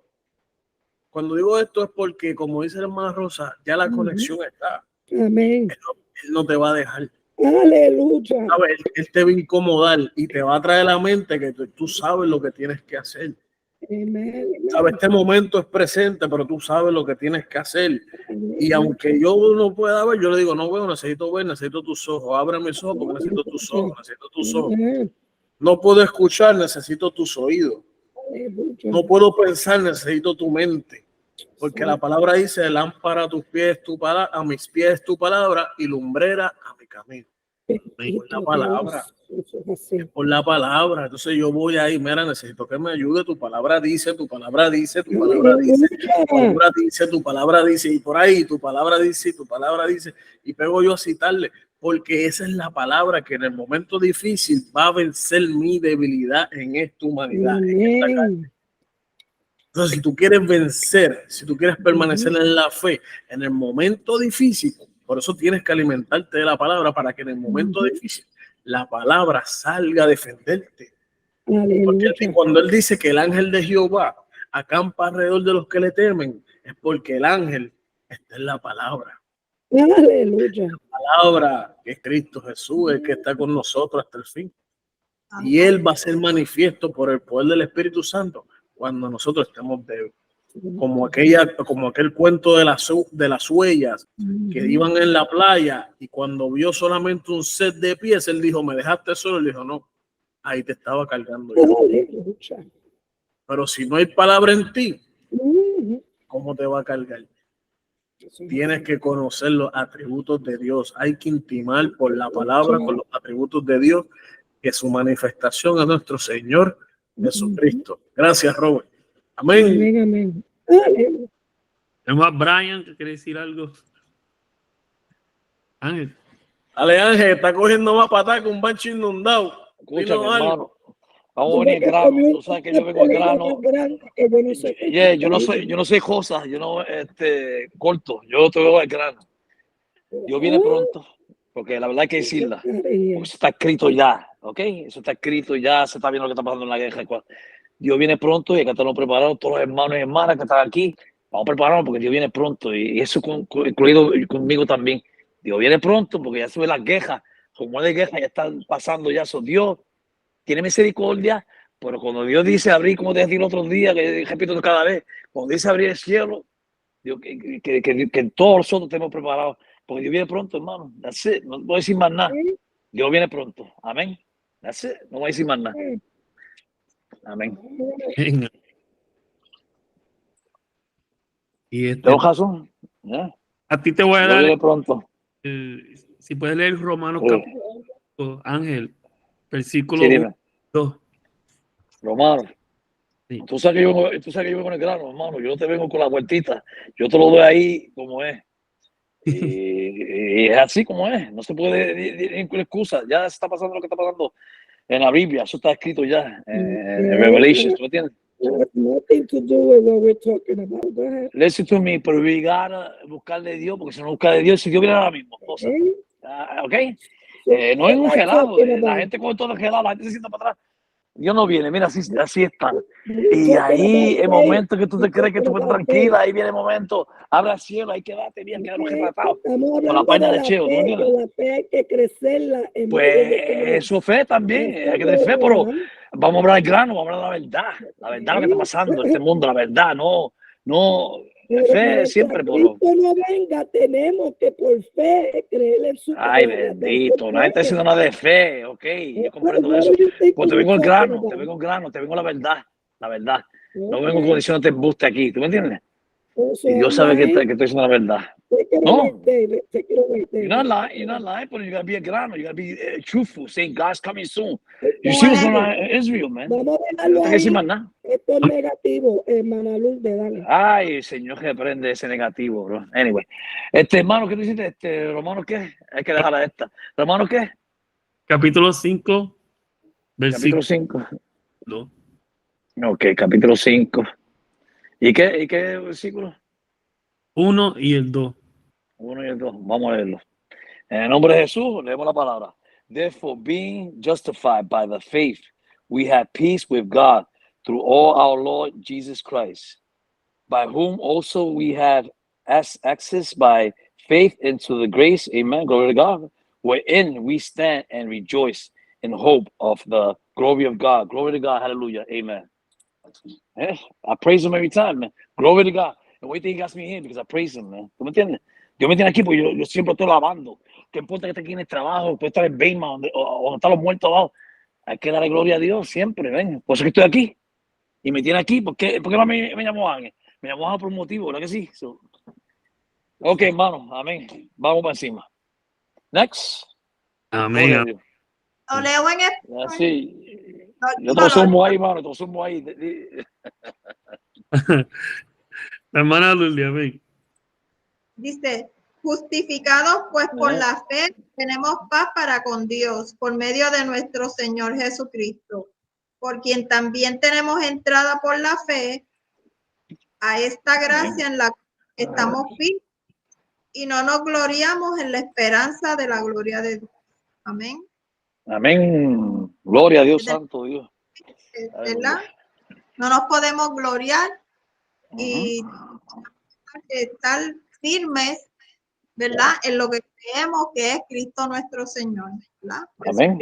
Cuando digo esto es porque, como dice la hermana Rosa, ya la conexión está. Amén. Él no te va a dejar. Aleluya. ¿Sabes? Él te va a incomodar y te va a traer a la mente que tú sabes lo que tienes que hacer. Amen. Sabes, este momento es presente, pero tú sabes lo que tienes que hacer. Y aunque yo no pueda ver, yo le digo, no veo, necesito ver, necesito tus ojos. Abre mis ojos porque necesito tus ojos, necesito tus ojos. Amen. No puedo escuchar, necesito tus oídos. Aleluya. No puedo pensar, necesito tu mente. Porque la palabra dice, lámpara a tus pies, a mis pies tu palabra y lumbrera a mi camino. Por la palabra. Eso es así. Por la palabra. Entonces yo voy ahí, mira, necesito que me ayude. Tu palabra dice, tu palabra dice, tu palabra dice, tu palabra dice, tu palabra dice, y por ahí tu palabra dice, tu palabra dice, y pego yo a citarle, porque esa es la palabra que en el momento difícil va a vencer mi debilidad en esta humanidad. En esta carne. Amén. Entonces, si tú quieres vencer, si tú quieres permanecer en la fe, en el momento difícil, por eso tienes que alimentarte de la palabra para que en el momento difícil la palabra salga a defenderte. Porque Aleluya. cuando él dice que el ángel de Jehová acampa alrededor de los que le temen, es porque el ángel está en la palabra. Aleluya. La palabra que es Cristo Jesús, el que está con nosotros hasta el fin. Y él va a ser manifiesto por el poder del Espíritu Santo cuando nosotros estemos débiles. Como aquel cuento de las huellas que iban en la playa y cuando vio solamente un set de pies, él dijo, ¿me dejaste solo? Él dijo, no, ahí te estaba cargando yo. Aleluya. Pero si no hay palabra en ti, ¿cómo te va a cargar? Tienes que conocer los atributos de Dios. Hay que intimar por la palabra con los atributos de Dios, que su manifestación es nuestro Señor Jesucristo. Gracias, Robert. Amén. Amén, amén. Aleluya. Tenemos a Brian que quiere decir algo. Ángel. Ale Ángel, está cogiendo más patada que un bancho inundado. Escúchame, Dinos algo. hermano. Vamos a venir al grano. Tú sabes que yo vengo al grano. Yo no soy cosas, yo no corto. Yo te veo al grano. Dios viene pronto, porque la verdad hay que decirla. Porque eso está escrito ya, ¿ok? Eso está escrito ya, se está viendo lo que está pasando en la guerra. Dios viene pronto y hay que estarnos preparados, todos los hermanos y hermanas que están aquí. Vamos a prepararnos porque Dios viene pronto y eso incluido conmigo también. Dios viene pronto porque ya sube las quejas, como de guerra ya están pasando ya. Son Dios tiene misericordia, pero cuando Dios dice abrir, como te decía el otro día, que repito cada vez, cuando dice abrir el cielo, Dios, que todos nosotros estemos preparados, porque Dios viene pronto, hermano. That's it. No voy a decir más nada. Dios viene pronto. Amén. That's it. No voy a decir más nada. Amén. Y ¿Tengo razón? ¿Yeah? a ti te voy a Dios dar, viene pronto. si puedes leer Romanos Sí. capítulo, Ángel, versículo Sí, dime. 2. Romano, Sí. tú sabes que yo vengo con el grano, hermano. Yo no te vengo con la vueltita. Yo te lo doy ahí como es. Y es así como es. No se puede decir excusa. Ya está pasando lo que está pasando en la Biblia. Eso está escrito ya en Revelation. ¿Tú me entiendes? Nothing to do with what we're talking about. Go ahead. Listen to me, pero llegar a buscar de Dios, porque si no busca de Dios, si Dios viene ahora mismo, cosa. ¿Ok? No es un gelado. La gente con todo el gelado, la gente se sienta para atrás. Dios no viene, mira, así están. Y ahí, el momento que tú te crees que tú estás tranquila, ahí viene el momento, abre el cielo, ahí quédate bien, quedamos retratados. Con la página de Cheo, ¿no entiendes? La fe hay que crecerla. Pues eso fe también, hay que tener fe, pero vamos a hablar del grano, vamos a hablar de la verdad lo que está pasando en este mundo, la verdad, no, fe siempre, pero... Cristo no venga, tenemos que por fe creer en su Ay, palabra. bendito, nadie está diciendo nada de fe, ok, yo comprendo eso. Pues te vengo el grano, te vengo la verdad. No vengo con diciéndote embuste aquí, ¿tú me entiendes? Y Dios sabe que estoy diciendo la verdad. No. You're not lying, but you gotta be a grano, you gotta be truthful, saying God's coming soon. You see what's going on in Israel, man. Vamos a No dejarlo tengo que decir más ahí. nada. Esto es negativo, hermana Lourdes, dale. Ay, Señor, que prende ese negativo, bro. Anyway, hermano, ¿qué tú hiciste? Romano, ¿qué? Hay que dejar a esta. ¿Romano qué? Capítulo 5, Capítulo versículo 5. 2. Ok, capítulo 5. ¿Y qué versículo? 1 y el 2. 1 y el 2. Vamos a leerlo. En el nombre de Jesús, leemos la palabra. Therefore, being justified by the faith, we have peace with God through our Lord Jesus Christ, by whom also we have access by faith into the grace, amen, glory to God, wherein we stand and rejoice in hope of the glory of God. Glory to God, hallelujah, amen. I praise him every time, man. Glory to God. And wait till he got me here because I praise him, man. ¿Tú me entiendes? Yo me tiene aquí porque yo siempre estoy lavando. Que importa que esté aquí en el trabajo, puede estar en Beima, donde están los muertos abajo. Hay que darle gloria a Dios siempre, ven. Por eso que estoy aquí. Y me tiene aquí. ¿Por qué me llamó Ángel? Me llamó Ángel por un motivo, ¿verdad que sí? So, ok, hermano. Amén. Vamos para encima. Next. Amén. Lo leo en español. Sí. Yo todos somos ahí, hermano. Todos somos ahí. La hermana Lulia, amén. Dice, justificados pues por la fe, tenemos paz para con Dios por medio de nuestro Señor Jesucristo, por quien también tenemos entrada por la fe a esta gracia en la que estamos firmes y no nos gloriamos en la esperanza de la gloria de Dios. Amén. Amén. Gloria a Dios, santo Dios. ¿Verdad? No nos podemos gloriar y estar firmes, ¿verdad? En lo que creemos que es Cristo nuestro Señor, ¿verdad? Amén.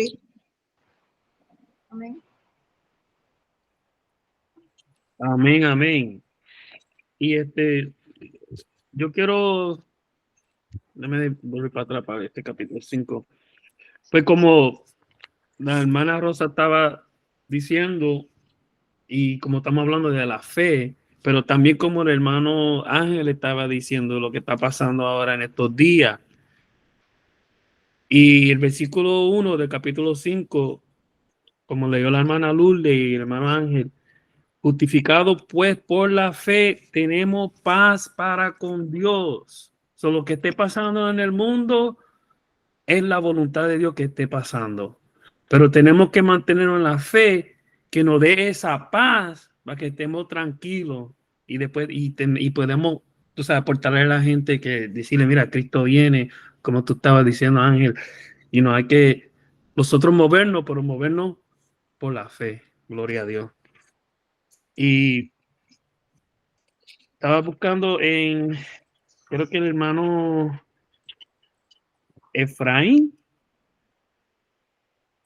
Amén. Amén, amén. Y yo quiero, déjame volver para atrás para este capítulo 5. Fue como la hermana Rosa estaba diciendo, y como estamos hablando de la fe, pero también como el hermano Ángel estaba diciendo lo que está pasando ahora en estos días. Y el versículo 1 del capítulo 5, como leyó la hermana Lourdes y el hermano Ángel, justificado pues por la fe, tenemos paz para con Dios. So, lo que esté pasando en el mundo es la voluntad de Dios que esté pasando. Pero tenemos que mantenernos en la fe que nos dé esa paz para que estemos tranquilos y después y podemos, tú sabes, aportarle a la gente que decirle, mira, Cristo viene, como tú estabas diciendo, Ángel, y no hay que nosotros movernos, pero movernos por la fe. Gloria a Dios. Y estaba buscando creo que el hermano Efraín,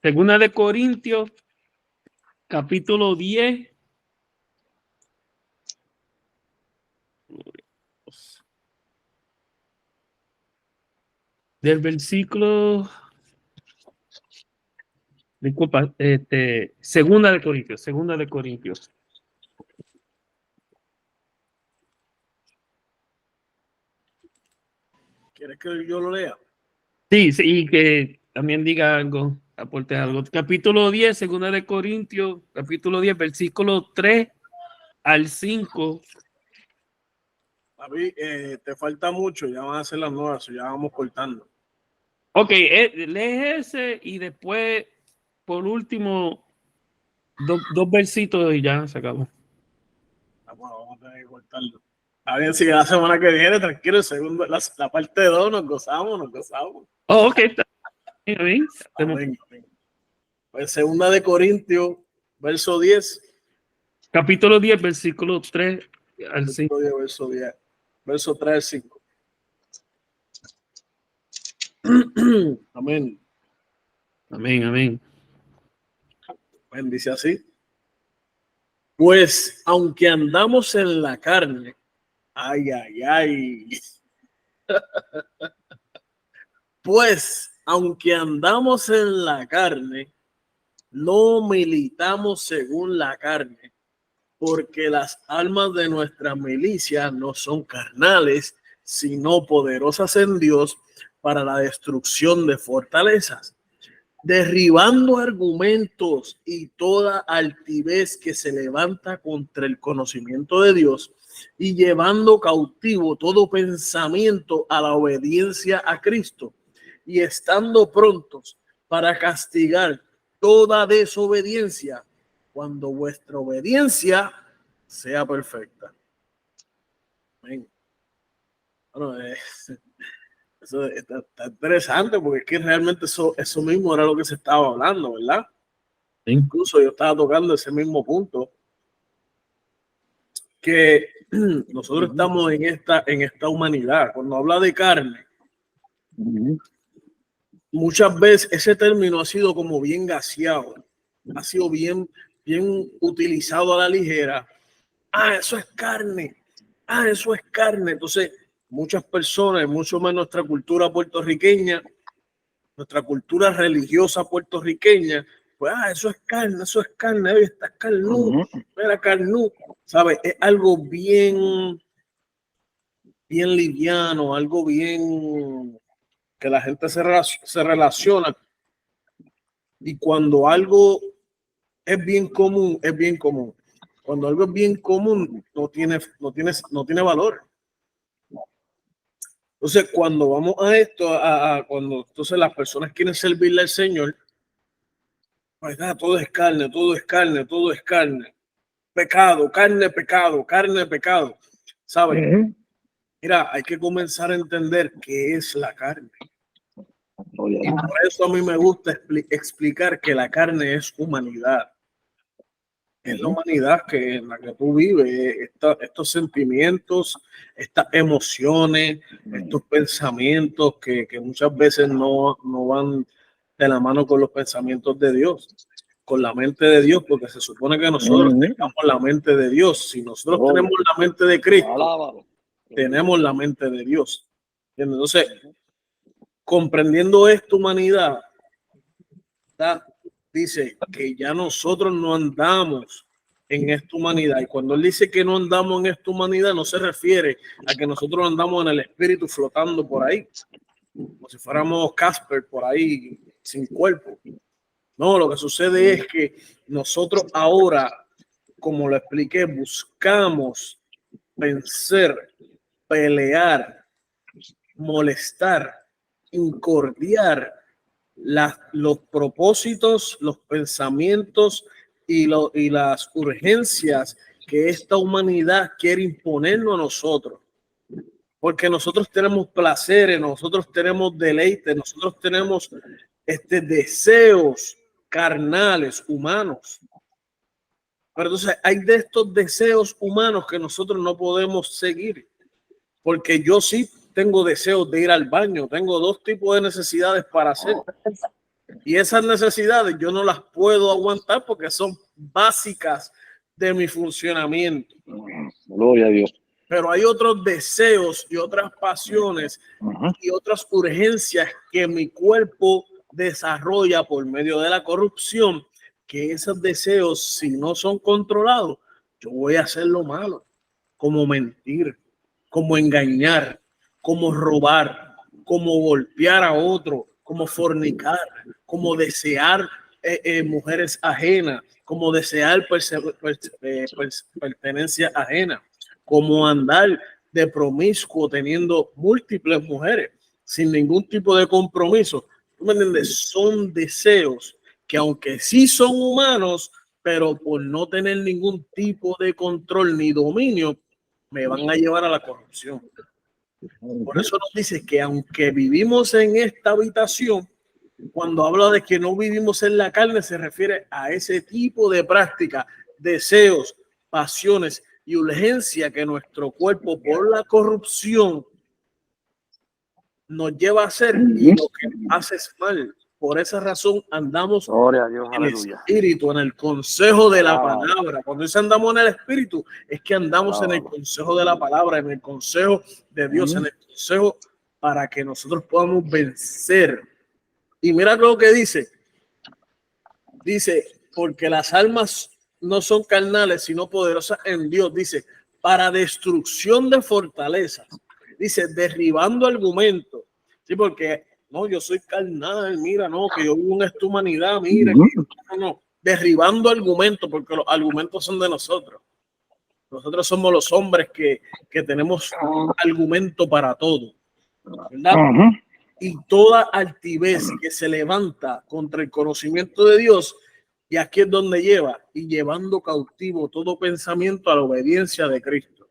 Segunda de Corintios, capítulo 10. Del versículo, disculpa, Segunda de Corintios. ¿Quieres que yo lo lea? Sí, y que también diga algo, aporte algo. Capítulo 10, Segunda de Corintios, capítulo 10, versículo 3 al 5. David, te falta mucho, ya van a ser las 9, ya vamos cortando. Ok, lee ese y después, por último, dos versitos y ya se acabó. Bueno, vamos a tener que cortarlo. A ver si la semana que viene, tranquilo, segundo, la parte 2 nos gozamos. Oh, ok, está bien. Amén. Pues Segunda de Corintios, verso 10. Capítulo 10, versículo 3 al 5. Verso 3 al 5. Amén. Amén. Dice así. Pues aunque andamos en la carne, pues aunque andamos en la carne, no militamos según la carne, porque las armas de nuestra milicia no son carnales, sino poderosas en Dios para la destrucción de fortalezas, derribando argumentos y toda altivez que se levanta contra el conocimiento de Dios y llevando cautivo todo pensamiento a la obediencia a Cristo y estando prontos para castigar toda desobediencia cuando vuestra obediencia sea perfecta. Amén. Bueno, eso está interesante porque es que realmente eso mismo era lo que se estaba hablando, ¿verdad? Incluso yo estaba tocando ese mismo punto, que nosotros estamos en esta humanidad. Cuando habla de carne, muchas veces ese término ha sido como bien gaseado, ha sido bien bien utilizado a la ligera. Eso es carne. Eso es carne. Entonces, muchas personas, mucho más nuestra cultura puertorriqueña, nuestra cultura religiosa puertorriqueña, pues, eso es carne, oye, está carnú, mira, carnú, ¿sabes? Es algo bien liviano, algo bien que la gente se relaciona. Y cuando algo es bien común, es bien común. Cuando algo es bien común, no tiene valor. Entonces, cuando vamos a esto, cuando entonces las personas quieren servirle al Señor, pues todo es carne, todo es carne, todo es carne. Pecado, carne, pecado, carne, pecado. ¿Saben? Mira, hay que comenzar a entender qué es la carne. Y por eso a mí me gusta explicar que la carne es humanidad. Es la humanidad en la que tú vives, estos sentimientos, estas emociones, estos pensamientos que muchas veces no van de la mano con los pensamientos de Dios, con la mente de Dios, porque se supone que nosotros tengamos la mente de Dios. Si nosotros tenemos la mente de Cristo, tenemos la mente de Dios. Entonces, comprendiendo esta humanidad, dice que ya nosotros no andamos en esta humanidad. Y cuando él dice que no andamos en esta humanidad, no se refiere a que nosotros andamos en el espíritu flotando por ahí, como si fuéramos Casper por ahí sin cuerpo. No, lo que sucede es que nosotros ahora, como lo expliqué, buscamos vencer, pelear, molestar, incordiar los propósitos, los pensamientos y las urgencias que esta humanidad quiere imponernos a nosotros. Porque nosotros tenemos placeres, nosotros tenemos deleites, nosotros tenemos deseos carnales, humanos. Pero entonces hay de estos deseos humanos que nosotros no podemos seguir. Porque yo sí tengo deseos de ir al baño, tengo dos tipos de necesidades para hacer. Y esas necesidades yo no las puedo aguantar porque son básicas de mi funcionamiento. Gloria a Dios. Pero hay otros deseos y otras pasiones y otras urgencias que mi cuerpo desarrolla por medio de la corrupción, que esos deseos, si no son controlados, yo voy a hacer lo malo, como mentir, como engañar, como robar, como golpear a otro, como fornicar, como desear mujeres ajenas, como desear pertenencia ajena, como andar de promiscuo teniendo múltiples mujeres sin ningún tipo de compromiso. ¿Tú me entiendes? Son deseos que aunque sí son humanos, pero por no tener ningún tipo de control ni dominio, me van a llevar a la corrupción. Por eso nos dice que aunque vivimos en esta habitación, cuando habla de que no vivimos en la carne, se refiere a ese tipo de práctica, deseos, pasiones y urgencia que nuestro cuerpo por la corrupción nos lleva a hacer y lo que hace es mal. Por esa razón andamos en el espíritu, en el consejo de la palabra. Cuando dice andamos en el espíritu, es que andamos en el consejo de la palabra, en el consejo de Dios, en el consejo para que nosotros podamos vencer. Y mira lo que dice. Dice, porque las almas no son carnales, sino poderosas en Dios. Dice, para destrucción de fortalezas. Dice, derribando argumentos. Sí, porque no, yo soy carnal, mira, no, que yo vivo en esta humanidad, mira, no, derribando argumentos, porque los argumentos son de nosotros. Nosotros somos los hombres que tenemos argumento para todo, ¿verdad? Y toda altivez que se levanta contra el conocimiento de Dios, y aquí es donde lleva, y llevando cautivo todo pensamiento a la obediencia de Cristo.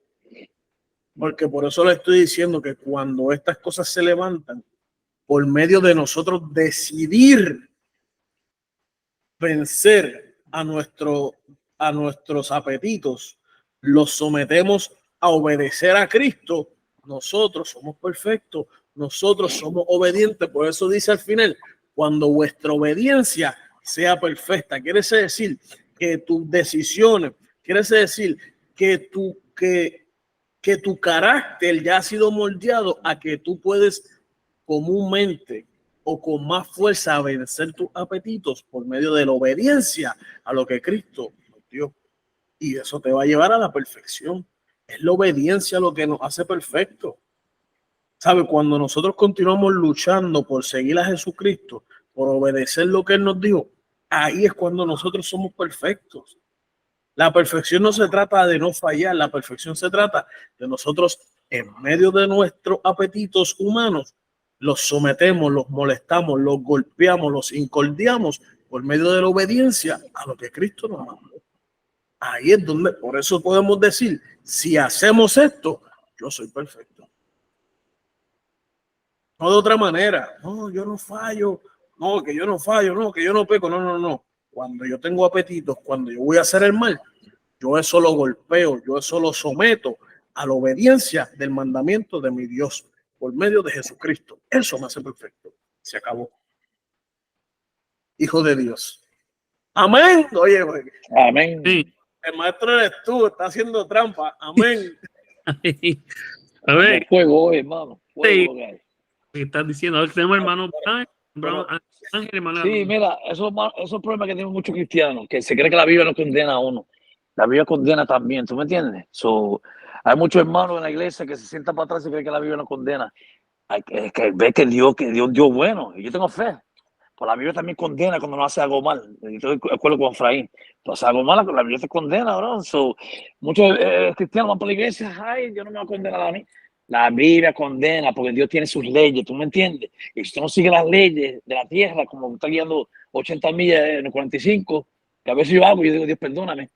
Porque por eso le estoy diciendo que cuando estas cosas se levantan, por medio de nosotros decidir vencer a nuestros apetitos, los sometemos a obedecer a Cristo, nosotros somos perfectos, nosotros somos obedientes. Por eso dice al final, cuando vuestra obediencia sea perfecta, quiere decir que tus decisiones, quiere decir que tu carácter ya ha sido moldeado a que tú puedes comúnmente o con más fuerza vencer tus apetitos por medio de la obediencia a lo que Cristo nos dio. Y eso te va a llevar a la perfección. Es la obediencia lo que nos hace perfectos. ¿Sabe? Cuando nosotros continuamos luchando por seguir a Jesucristo, por obedecer lo que Él nos dijo, ahí es cuando nosotros somos perfectos. La perfección no se trata de no fallar, la perfección se trata de nosotros en medio de nuestros apetitos humanos, los sometemos, los molestamos, los golpeamos, los incordiamos por medio de la obediencia a lo que Cristo nos mandó. Ahí es donde, por eso podemos decir, si hacemos esto, yo soy perfecto. No de otra manera. No, yo no fallo. No, que yo no fallo. No, que yo no peco. No, no, no. Cuando yo tengo apetitos, cuando yo voy a hacer el mal, yo eso lo golpeo, yo eso lo someto a la obediencia del mandamiento de mi Dios por medio de Jesucristo. Eso me hace perfecto. Se acabó. Hijo de Dios. Amén. Oye, amén. Sí. El maestro eres tú, está haciendo trampa. Amén. A ver, Fuego, hermano. Fuego, sí. ¿Qué estás diciendo? A ver, tenemos hermano Ángel, hermano. Sí, mira, esos problemas que tienen muchos cristianos, que se cree que la Biblia no condena a uno. La Biblia condena también, ¿tú me entiendes? Hay muchos hermanos en la iglesia que se sientan para atrás y creen que la Biblia no condena. Hay que ver que Dios Dios bueno, y yo tengo fe. Pues la Biblia también condena cuando no hace algo mal. Yo estoy de acuerdo con Efraín. Entonces, algo mal, la Biblia te condena, bro. Muchos cristianos van por la iglesia, ay, Dios no me va a condenar a mí. La Biblia condena porque Dios tiene sus leyes, ¿tú me entiendes? Y si tú no sigues las leyes de la tierra, como está guiando 80 millas en el 45, que a veces yo hago y yo digo, Dios, perdóname.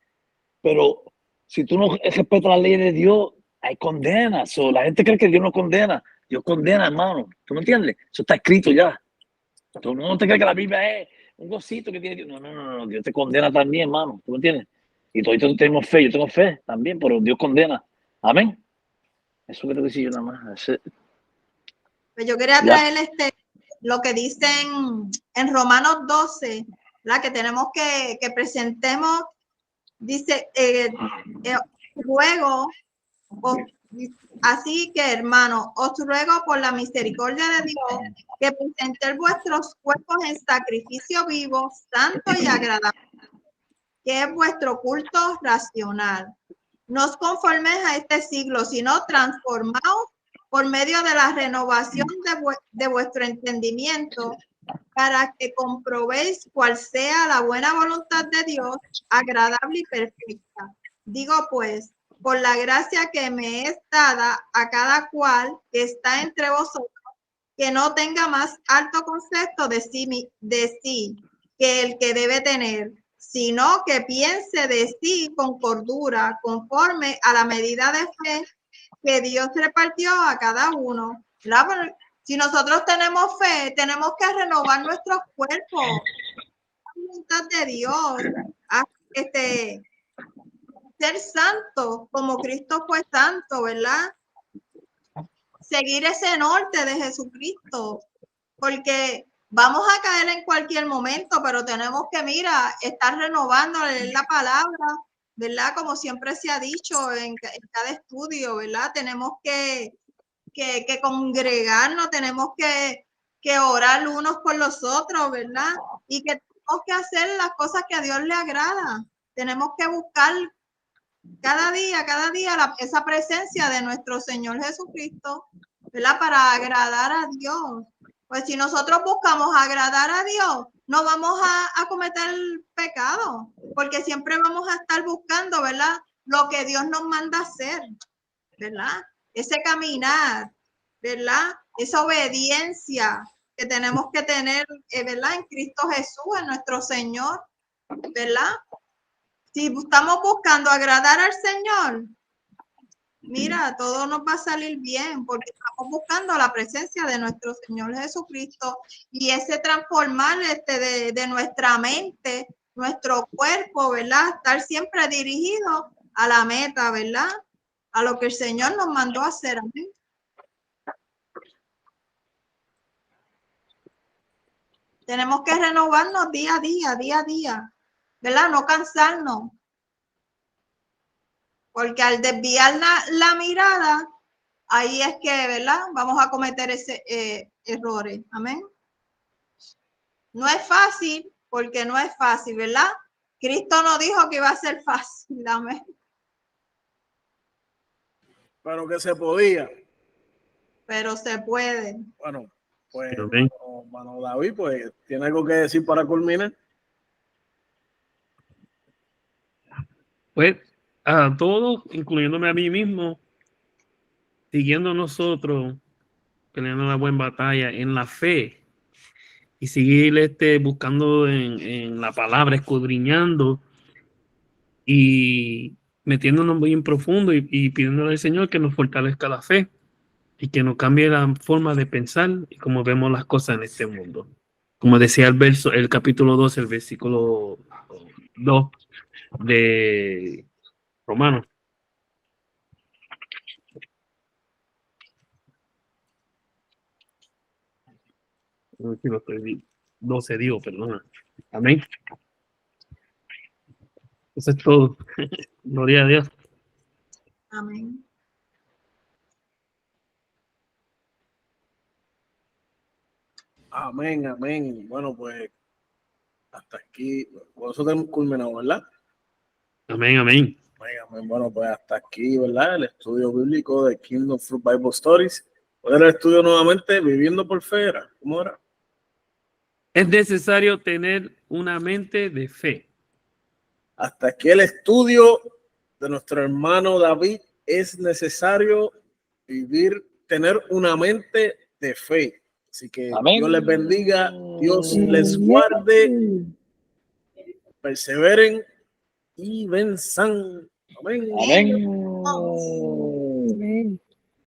Pero si tú no respetas las leyes de Dios, hay condena. La gente cree que Dios no condena. Dios condena, hermano. ¿Tú me entiendes? Eso está escrito ya. Tú no te crees que la Biblia es un gocito que tiene Dios. No. Dios te condena también, hermano. ¿Tú me entiendes? Y todos tenemos fe. Yo tengo fe también, pero Dios condena. Amén. Eso que te decía yo nada más. Pues yo quería traer lo que dicen en Romanos 12, la que tenemos que presentemos. Dice, ruego, así que hermano, os ruego por la misericordia de Dios que presentéis vuestros cuerpos en sacrificio vivo, santo y agradable, que es vuestro culto racional. No os conforméis a este siglo, sino transformaos por medio de la renovación de vuestro entendimiento, para que comprobéis cuál sea la buena voluntad de Dios, agradable y perfecta. Digo pues, por la gracia que me es dada a cada cual que está entre vosotros, que no tenga más alto concepto de sí que el que debe tener, sino que piense de sí con cordura, conforme a la medida de fe que Dios repartió a cada uno. Si nosotros tenemos fe, tenemos que renovar nuestros cuerpos. La voluntad de Dios, ser santo como Cristo fue santo, ¿verdad? Seguir ese norte de Jesucristo, porque vamos a caer en cualquier momento, pero tenemos que, estar renovando la palabra, ¿verdad? Como siempre se ha dicho en cada estudio, ¿verdad? Tenemos que congregarnos, tenemos que orar unos por los otros, ¿verdad? Y que tenemos que hacer las cosas que a Dios le agrada. Tenemos que buscar cada día esa presencia de nuestro Señor Jesucristo, ¿verdad? Para agradar a Dios. Pues si nosotros buscamos agradar a Dios, no vamos a cometer pecado, porque siempre vamos a estar buscando, ¿verdad? Lo que Dios nos manda hacer, ¿verdad? Ese caminar, ¿verdad? Esa obediencia que tenemos que tener, ¿verdad? En Cristo Jesús, en nuestro Señor, ¿verdad? Si estamos buscando agradar al Señor, todo nos va a salir bien, porque estamos buscando la presencia de nuestro Señor Jesucristo y ese transformar de nuestra mente, nuestro cuerpo, ¿verdad? Estar siempre dirigido a la meta, ¿verdad? A lo que el Señor nos mandó a hacer. Amén. Tenemos que renovarnos día a día. ¿verdad? No cansarnos. Porque al desviar la mirada, ahí es que, ¿verdad? Vamos a cometer ese errores. Amén. No es fácil, porque no es fácil, ¿verdad? Cristo no dijo que iba a ser fácil. Amén. Pero que se podía. Pero se puede. Bueno, pues, Amén. hermano David, pues, ¿tiene algo que decir para culminar? Pues a todos, incluyéndome a mí mismo, siguiendo nosotros, peleando una buena batalla en la fe y seguir buscando en la palabra, escudriñando y metiéndonos muy en profundo y pidiéndole al Señor que nos fortalezca la fe y que nos cambie la forma de pensar y cómo vemos las cosas en este mundo. Como decía el capítulo 2, el versículo 2 de Romanos. No sé si lo estoy 12 digo, perdona. Amén. Eso es todo. Gloria a Dios. Amén. Amén, amén. Bueno, pues hasta aquí. Nosotros hemos culminado, ¿verdad? Amén, amén. Amén, amén. Bueno, pues hasta aquí, ¿verdad? El estudio bíblico de Kingdom Fruit Bible Stories. Hoy era el estudio nuevamente, Viviendo por Fe. ¿Era? ¿Cómo era? Es necesario tener una mente de fe. Hasta aquí el estudio de nuestro hermano David. Es necesario tener una mente de fe. Así que Amén. Dios les bendiga, Dios les guarde, perseveren y venzan. Amén. Amén. Amén.